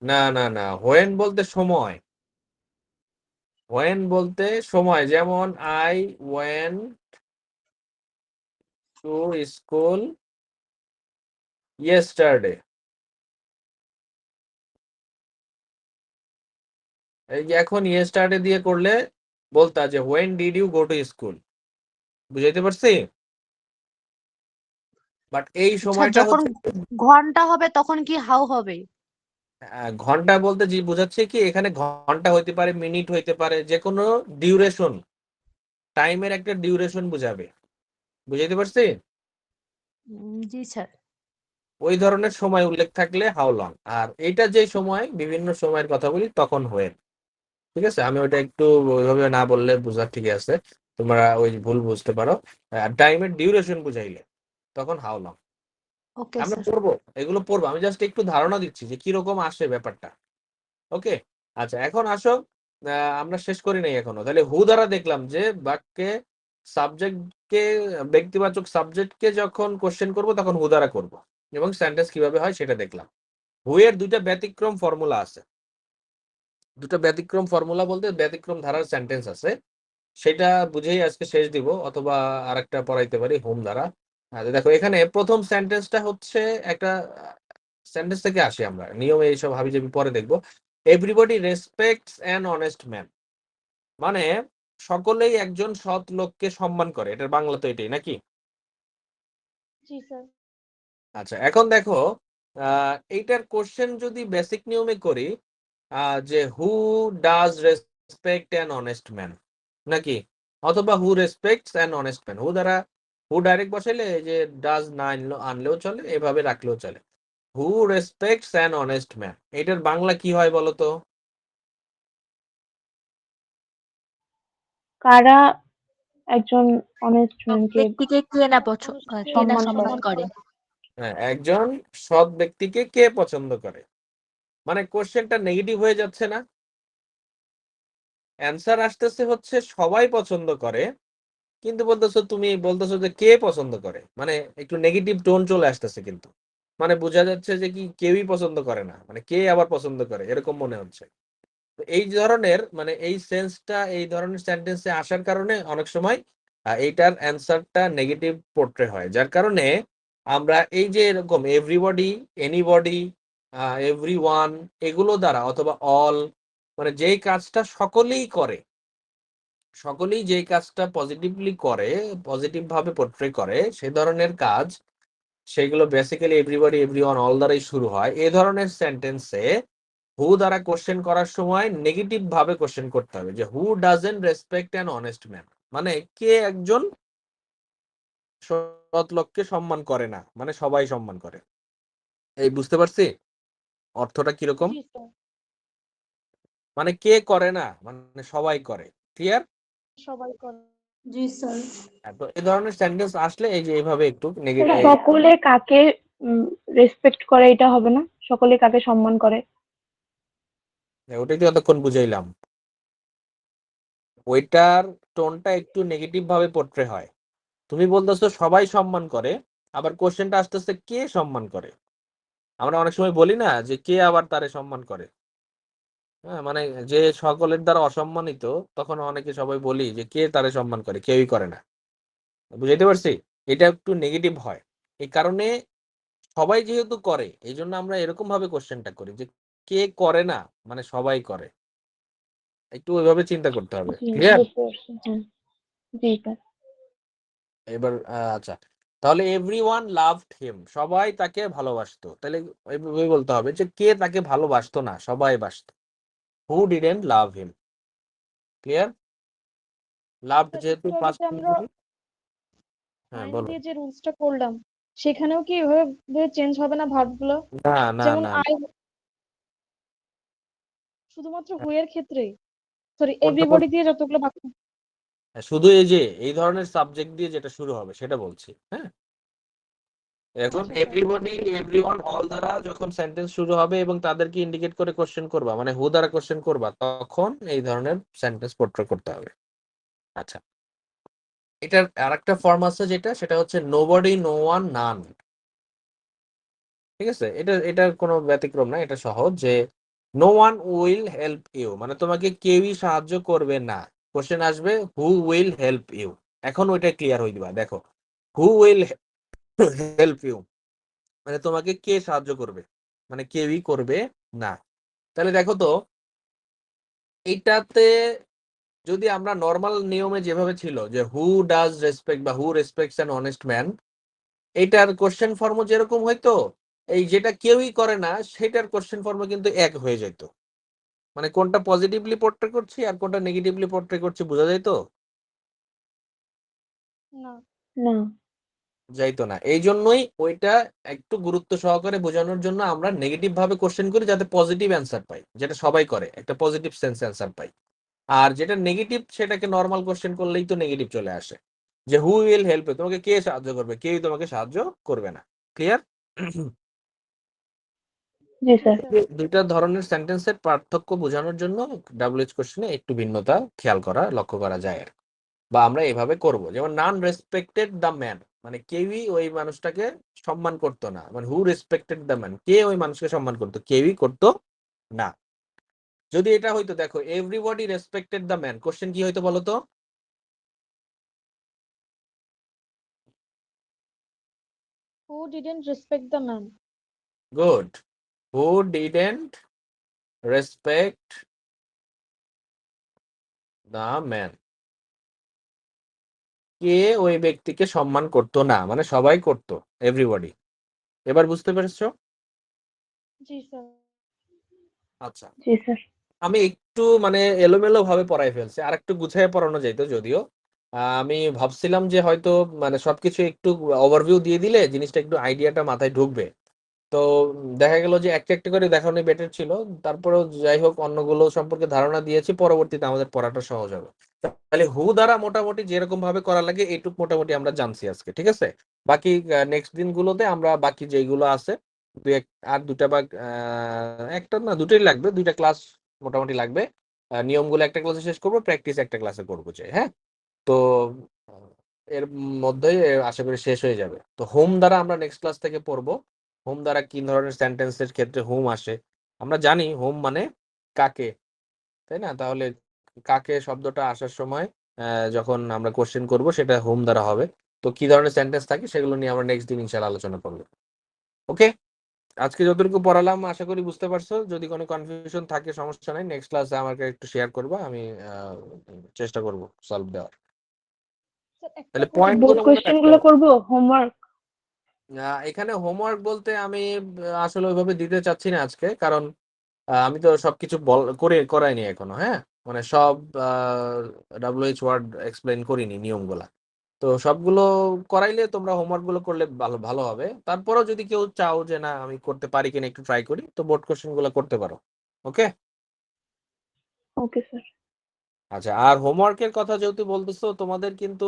না না না, হোয়েন বলতে সময়, হোয়েন বলতে সময়, যেমন I went to school yesterday, এই যে এখন ইয়েস্টারডে দিয়ে করলে বলতা যে when did you go to school, বুঝাইতে পারছি? বাট এই আচ্ছা সময়টা যখন হচ্ছে ঘন্টা হবে তখন কি হাউ হবে? ঘন্টা বলতে যে বোঝাচ্ছে কি, এখানে ঘন্টা হইতে পারে, মিনিট হইতে পারে, যে কোনো ডিউরেশন, টাইমের একটা ডিউরেশন বুঝাবে, বুঝাইতে পারছি? জি স্যার। ওই ধরনের সময় উল্লেখ থাকলে হাউ লং, আর এইটা যে সময় বিভিন্ন সময়ের কথা বলি তখন হোয়েন। ঠিক আছে, আমি ওইটা একটু ওইভাবে না বললে বুঝা ঠিক আছে, তোমরা ওই ভুল বুঝতে পারো। টাইমের ডিউরেশন বুঝাইলে তখন হাউ লং। ওকে আমরা স্যার। পড়বো, এগুলো পড়বো, আমি জাস্ট একটু ধারণা দিচ্ছি যে কিরকম আসে ব্যাপারটা। ওকে, আচ্ছা এখন আসো, আমরা শেষ করি নাই এখনো। তাহলে হু দ্বারা দেখলাম যে বাক্যে সাবজেক্টকে, ব্যক্তিবাচক সাবজেক্টকে যখন কোশ্চেন করব তখন হু দ্বারা করব, এবং সেন্টেন্স কিভাবে হয় সেটা দেখলাম। হু এর দুইটা ব্যতিক্রম ফর্মুলা আছে, দুটো ব্যতিক্রম ফর্মুলা বলতে ব্যতিক্রম ধারার সেন্টেন্স আছে, সেটা বুঝেই আজকে শেষ দিব, অথবা আরেকটা পড়াইতে পারি হোম দ্বারা। দেখো এখানে প্রথম সেন্টেন্সটা হচ্ছে একটা সেন্টেন্স থেকে আসি, আমরা নিয়মে এইসব হাবি যাবি পরে দেখবো। Everybody respects an honest man, মানে সকলেই একজন সৎ লোককে সম্মান করে, এটার বাংলা তো এটাই নাকি? জি স্যার। আচ্ছা এখন দেখো এইটার কোশ্চেন যদি বেসিক নিয়মে করি, যে who does respect an honest man, নাকি? অথবা হু রেসপেক্টস অ্যান অনেস্ট ম্যান, হু দ্বারা হু ডাইরেক্ট বসাইলে এই যে ডাজ না আনলেও চলে, এভাবে রাখলেও চলে। হু রেসপেক্টস অ্যান অনেস্ট ম্যান, এটার বাংলা কি হয় বলো তো? কারা একজন অনেস্ট ম্যানকে ব্যক্তিকে কে না কে না সম্মান সম্মান করে? করে? হ্যাঁ, একজন সৎ ব্যক্তিকে কে পছন্দ করে, মানে কোশ্চেনটা নেগেটিভ হয়ে যাচ্ছে না? অ্যান্সার আসতেছে হচ্ছে সবাই পছন্দ করে, কিন্তু বলতেছো, তুমি বলতেছো যে কে পছন্দ করে, মানে একটু নেগেটিভ টোন চলে আসতেছে, কিন্তু মানে বোঝা যাচ্ছে যে কি কেউই পছন্দ করে না, মানে কে আবার পছন্দ করে এরকম মনে হচ্ছে। তো এই ধরনের মানে এই সেন্সটা এই ধরনের সেন্টেন্সে আসার কারণে অনেক সময় এইটার অ্যান্সারটা নেগেটিভ পোর্ট্রে হয়, যার কারণে আমরা এই যে এরকম এভরিবডি, এনিবডি, এভরিওয়ান এগুলো দ্বারা অথবা অল মানে যেই কাজটা সকলেই করে, সকলেই যেই কাজটা পজিটিভলি করে, পজিটিভ ভাবে পোর্ট্রে করে সেই ধরনের কাজ, সেগুলো বেসিক্যালি এভরিবডি, এভরিওয়ান, অল দ্বারাই শুরু হয়। এই ধরনের সেন্টেন্সে হু দ্বারা কোশ্চেন করার সময় নেগেটিভ ভাবে কোশ্চেন করতে হবে, যে who doesn't respect an honest man, মানে কে একজন সৎ লোককে সম্মান করে না, মানে সবাই সম্মান করে। এই বুঝতে পারছি অর্থটা কিরকম? জি স্যার, মানে কে করে না, মানে সবাই করে। ক্লিয়ার? সবাই করে। জি স্যার। তো এই ধরনের সেন্টেন্স আসলে এই যে এইভাবে একটু স্যার, নেগেটিভ, সকলে কাকে রেসপেক্ট করে এটা হবে না, সকলে কাকে সম্মান করে? ওটাই তো এতক্ষণ বুঝাইলাম। ওইটার টোনটা একটু নেগেটিভ ভাবে পোর্ট্রে হয়। তুমি বলতেছো সবাই সম্মান করে, আবার কোশ্চেনটা আসতেছে কে সম্মান করে। আমরা অনেক সময় বলি না যে কে আবার তারে সম্মান করে, হ্যাঁ, মানে যে সকলের দ্বারা অসম্মানিত, তখন অনেকে সবাই বলি যে কে তারে সম্মান করে, কেউই করে না। বুঝাইতে পারছি? এটা একটু নেগেটিভ হয়। এই কারণে সবাই যেহেতু করে এই জন্য আমরা এরকম ভাবে কোশ্চেনটা করি যে কে করে না, মানে সবাই করে। একটু ওইভাবে চিন্তা করতে হবে। জি, ক্লিয়ার? বুঝতে পারছি। হ্যাঁ, জি স্যার। এবার আচ্ছা, তাহলে এভরিওয়ান লাভড হিম, সবাই তাকে ভালোবাসতো। তাহলে এইভাবে বলতে হবে যে কে তাকে ভালোবাসতো না, সবাই বাসতো। Who didn't love him. Clear? Loved sir, যেহেতু একটু আগে পাস্ট যে আমরা হ্যাঁ মাইন্ড বলো। দিয়ে যে রুলসটা করলাম, সেখানেও কি এভাবে চেঞ্জ হবে না ভার্বগুলো? না না যেমন না, আই, শুধুমাত্র হু এর ক্ষেত্রে, সরি কোনটা এভরিবডি দিয়ে যতগুলো বাক্য। শুধু এই যে এই ধরনের সাবজেক্ট দিয়ে যেটা শুরু হবে সেটা বলছি। হ্যাঁ, এখন আচ্ছা স্যার। এভরিবডি, এভরিওয়ান, অল দ্বারা যখন সেন্টেন্স শুরু হবে এবং তাদেরকে ইন্ডিকেট করে কোশ্চেন করবা, মানে হু দ্বারা কোশ্চেন করবা, তখন এই ধরনের সেন্টেন্স পোর্ট্রে করতে হবে। আচ্ছা, এটার আরেকটা ফর্ম আছে যেটা, সেটা হচ্ছে নোবডি, নো ওয়ান, নান। ঠিক আছে, এটার কোনো ব্যতিক্রম না, এটা সহজ, যে no one will help you, মানে তোমাকে কেউই সাহায্য করবে না। কোশ্চেন আসবে হু উইল হেল্প ইউ। এখন ওইটা ক্লিয়ার হয়ে দিবা, দেখো হু উইল হেল্প ইউ মানে তোমাকে কে সাহায্য করবে, মানে কেউই করবে না। তাহলে দেখো তো এইটাতে যদি আমরা নর্মাল নিয়মে যেভাবে ছিল যে হু ডাজ রেসপেক্ট বা হু রেসপেক্টস অ্যান অনেস্ট ম্যান, এইটার কোশ্চেন ফর্ম যেরকম হইতো, এই যেটা কেউই করে না সেটার কোশ্চেন ফর্ম কিন্তু এক হয়ে যেত। মানে কোনটা পজিটিভলি পোর্ট্রে করছি আর কোনটা নেগেটিভলি পোর্ট্রে করছি বোঝা যায় তো? না। না। যাইতো না। এই জন্যই ওইটা একটু গুরুত্ব সহকারে বোঝানোর জন্য আমরা নেগেটিভ ভাবে কোশ্চেন করি, যাতে পজিটিভ অ্যান্সার পাই, যেটা সবাই করে, একটা পজিটিভ সেন্স অ্যান্সার পাই। আর যেটা নেগেটিভ সেটাকে নর্মাল কোশ্চেন করলেই তো নেগেটিভ চলে আসে, যে হু উইল হেল্প, তোমাকে কে সাহায্য করবে, কেউই তোমাকে সাহায্য করবে না। ক্লিয়ার? জি জি স্যার। স্যার। দুইটা ধরনের সেন্টেন্সের পার্থক্য বোঝানোর জন্য ডাব্লিউএইচ কোশ্চেনে একটু ভিন্নতা খেয়াল করা, লক্ষ্য করা যায় আর, বা আমরা এভাবে করব। যেমন নান রেসপেক্টেড দ্য ম্যান, মানে কেউই ওই মানুষটাকে সম্মান করতো না, মানে হু রেসপেক্টেড দ্য ম্যান, কে ওই মানুষকে সম্মান করতো, কেউই করতো না। যদি এটা হইতো, দেখো everybody respected the man, question কি হইতো বলো তো? Who didn't respect the man. Good. Who didn't respect the man, কে ওই ব্যক্তিকে সম্মান করতো না, মানে সবাই করতো, এভরিবডি। এবার বুঝতে পেরেছো? জি স্যার। আচ্ছা, জি স্যার। আমি একটু মানে এলোমেলো ভাবে পড়াই ফেলছি, আর একটু গুছিয়ে পড়ানো যাইতো যদিও। আমি ভাবছিলাম যে হয়তো মানে সবকিছু একটু ওভারভিউ দিয়ে দিলে জিনিসটা একটু আইডিয়াটা মাথায় ঢুকবে। তো দেখা গেল যে একটা একটা করে দেখানো বেটার ছিল। তারপরেও যাই হোক, অন্যগুলো সম্পর্কে ধারণা দিয়েছি, পরবর্তীতে আমাদের পড়াটা সহজ হবে। তাহলে হু দ্বারা মোটামুটি যেরকম ভাবে করা লাগে এইটুক মোটামুটি আমরা জানছি আজকে, ঠিক আছে? বাকি নেক্সট দিনগুলোতে আমরা বাকি যেগুলো আছে আর দুটা বা একটা না দুটোই লাগবে, দুইটা ক্লাস মোটামুটি লাগবে। নিয়মগুলো একটা ক্লাসে শেষ করবো, প্র্যাকটিস একটা ক্লাসে করবো, চাই হ্যাঁ। তো আহ, এর মধ্যেই আশা করি শেষ হয়ে যাবে। তো হোম দ্বারা আমরা নেক্সট ক্লাস থেকে পড়বো। হোম দ্বারা কি ধরনের সেন্টেন্সের ক্ষেত্রে হোম আসে। আমরা জানি হোম মানে কাকে, তাই না? তাহলে কাকে শব্দটা আসার সময় যখন আমরা কোশ্চেন করব সেটা হোম দ্বারা হবে। তো কি ধরনের সেন্টেন্স থাকে সেগুলো নিয়ে আমরা নেক্সট দিন ইনশাআল্লাহ আলোচনা করব। ওকে? আজকে যতটুকু পড়ালাম আশা করি বুঝতে পারছো। যদি কোনো কনফিউশন থাকে সমস্যা নাই, নেক্সট ক্লাসে আমাকে একটু শেয়ার করবা, আমি চেষ্টা করব সলভ দেওয়ার। স্যার একটা তাহলে কথা পয়েন্ট বোর্ড গুলো মনে কোয়েশ্চেন রাখতে গুলো হবে। করবো হোমওয়ার্ক? এখানে হোমওয়ার্ক বলতে আমি আসলে ওইভাবে দিতে চাচ্ছি না আজকে, কারণ আমি তো সবকিছু করাইনি এখনো। হ্যাঁ, মানে সব WH ওয়ার্ড এক্সপ্লেন করিনি নিয়মগুলা। তো সবগুলো করাইলে তোমরা হোমওয়ার্ক গুলো করলে ভালো ভালো হবে। তারপরেও যদি কেউ চাও যে না আমি করতে পারি কিনা একটু ট্রাই করি, তো বোর্ড কোশ্চেন গুলো করতে পারো। ওকে? Okay sir. আচ্ছা, আর হোমওয়ার্কের কথা যেহেতু বলতেছো, তোমাদের কিন্তু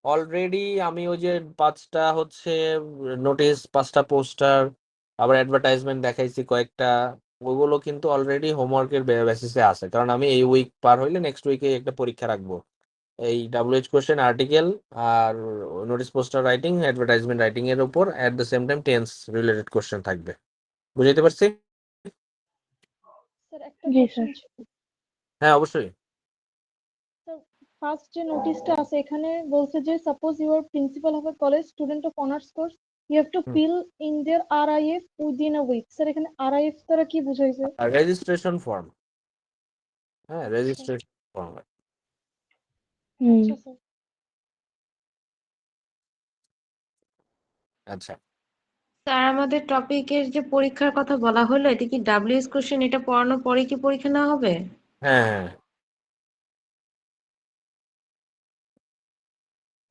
অলরেডি আমি ওই যে 5টা হচ্ছে নোটিশ, 5টা পোস্টার, আবার অ্যাডভার্টাইজমেন্ট দেখাইছি কয়েকটা, ওগুলো কিন্তু অলরেডি হোমওয়ার্কের বেসিসে আছে। কারণ আমি এই উইক পার হইলে নেক্সট উইকে একটা পরীক্ষা রাখবো। এই WH কোশ্চেন, আর্টিকেল, আর notice poster writing, advertisement writing এর উপর at the same time tense related question থাকবে। বুঝাইতে পারছি? স্যার একটা জি কোশ্চেন স্যার। ছিল। হ্যাঁ, অবশ্যই। স্যার ফার্স্ট যে নোটিশটা আছে এখানে বলছে যে suppose you are principal of a college student of honours course you have to hmm. Fill in their RIF within a week. Sir এখানে RIF দ্বারা কি বুঝাইছে? আর রেজিস্ট্রেশন ফর্ম। হ্যাঁ, আচ্ছা রেজিস্ট্রেশন ফর্ম। হুম। আচ্ছা স্যার। আচ্ছা, স্যার আমাদের টপিকের যে পরীক্ষার কথা বলা হলো, এটা কি WS কোশ্চেন এটা পড়ানোর পরে কি পরীক্ষা নেওয়া হবে? হ্যাঁ হ্যাঁ,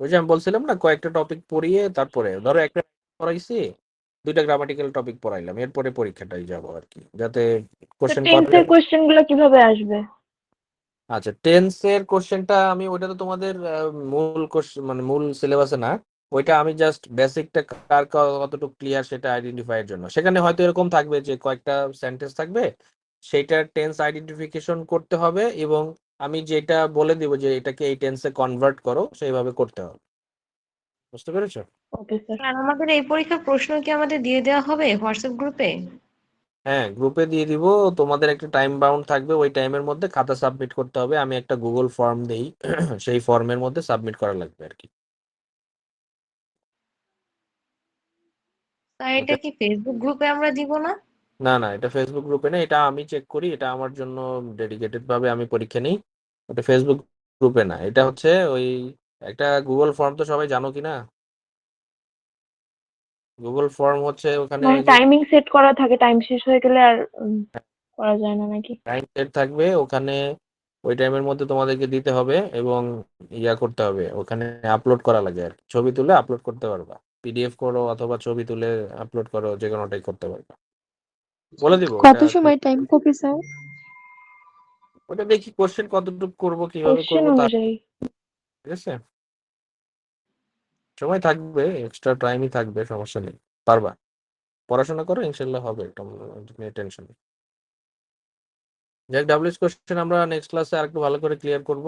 ওই যে আমি বলছিলাম না কয়েকটা টপিক পড়িয়ে তারপরে ধরো একটা পড়াইছি, 2টা গ্রামাটিক্যাল টপিক পড়াইলাম, এরপরে পরীক্ষাটাই যাবো আর কি, যাতে তো কোশ্চেন টেন্সের কোয়েশ্চেন গুলো কিভাবে আসবে? আচ্ছা, টেন্সের কোশ্চেনটা আমি ওইটা তো তোমাদের মূল কোশ্চেন মানে মূল সিলেবাসে না, ওইটা আমি জাস্ট বেসিকটা কার কতটুকু ক্লিয়ার সেটা আইডেন্টিফাই এর জন্য। সেখানে হয়তো এরকম থাকবে যে কয়েকটা সেন্টেন্স থাকবে, সেইটার টেন্স আইডেন্টিফিকেশন করতে হবে, এবং আমি যেটা বলে দিব যে এটাকে এই টেন্সে কনভার্ট করো সেইভাবে করতে হবে। বুঝতে পেরেছো? Okay sir. আর আমাদের এই পরীক্ষার প্রশ্ন কি আমাদের দিয়ে দেওয়া হবে হোয়াটসঅ্যাপ গ্রুপে? হ্যাঁ, গ্রুপে দিয়ে দিব। তোমাদের একটা টাইম বাউন্ড থাকবে, ওই টাইমের মধ্যে খাতা সাবমিট করতে হবে। আমি একটা গুগল ফর্ম দেই, সেই ফর্মের মধ্যে সাবমিট করা লাগবে আর কি। স্যার এটা ওকে? কি ফেসবুক গ্রুপে আমরা দিব না? না না, এটা ফেসবুক গ্রুপে না, এটা আমি চেক করি, এটা আমার জন্য ডেডিকেটেড ভাবে আমি পরীক্ষা নিই। ওটা ফেসবুক গ্রুপে না, এটা হচ্ছে ওই একটা গুগল ফর্ম, তো সবাই জানো কি না? গুগল ফর্ম হচ্ছে ওখানে মানে ওই যে টাইমিং সেট করা থাকে, টাইম শেষ হয়ে গেলে আর করা যায় না নাকি? টাইম সেট থাকবে ওখানে, ওই টাইমের মধ্যে তোমাদেরকে দিতে হবে, এবং ইয়া করতে হবে, ওখানে আপলোড করা লাগে আর কি। ছবি তুলে আপলোড করতে পারবা, PDF করো অথবা ছবি তুলে আপলোড করো, যে কোনোটাই করতে পারবা। বলে দিব কত ওটা। সময় টাইম কপি স্যার? ওটা দেখি কোশ্চেন কতটুকু করব, কিভাবে কোশ্চেন করব, তার অনুযায়ী। ঠিক আছে। সময় থাকবে, এক্সট্রা টাইমই থাকবে, সমস্যা নেই, পারবা। পড়াশোনা করো, ইনশাল্লাহ হবে, টেনশন নেই। যাক, WH কোশ্চেন আমরা নেক্সট ক্লাসে আরেকটু ভালো করে ক্লিয়ার করব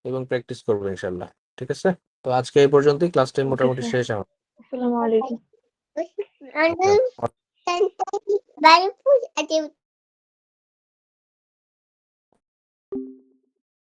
এবং প্র্যাকটিস করবো ইনশাল্লাহ। ঠিক আছে, তো আজকে এই পর্যন্তই, ক্লাস টাইম ওকে মোটামুটি স্যার। শেষ আমার। আসসালামু আলাইকুম। Okay.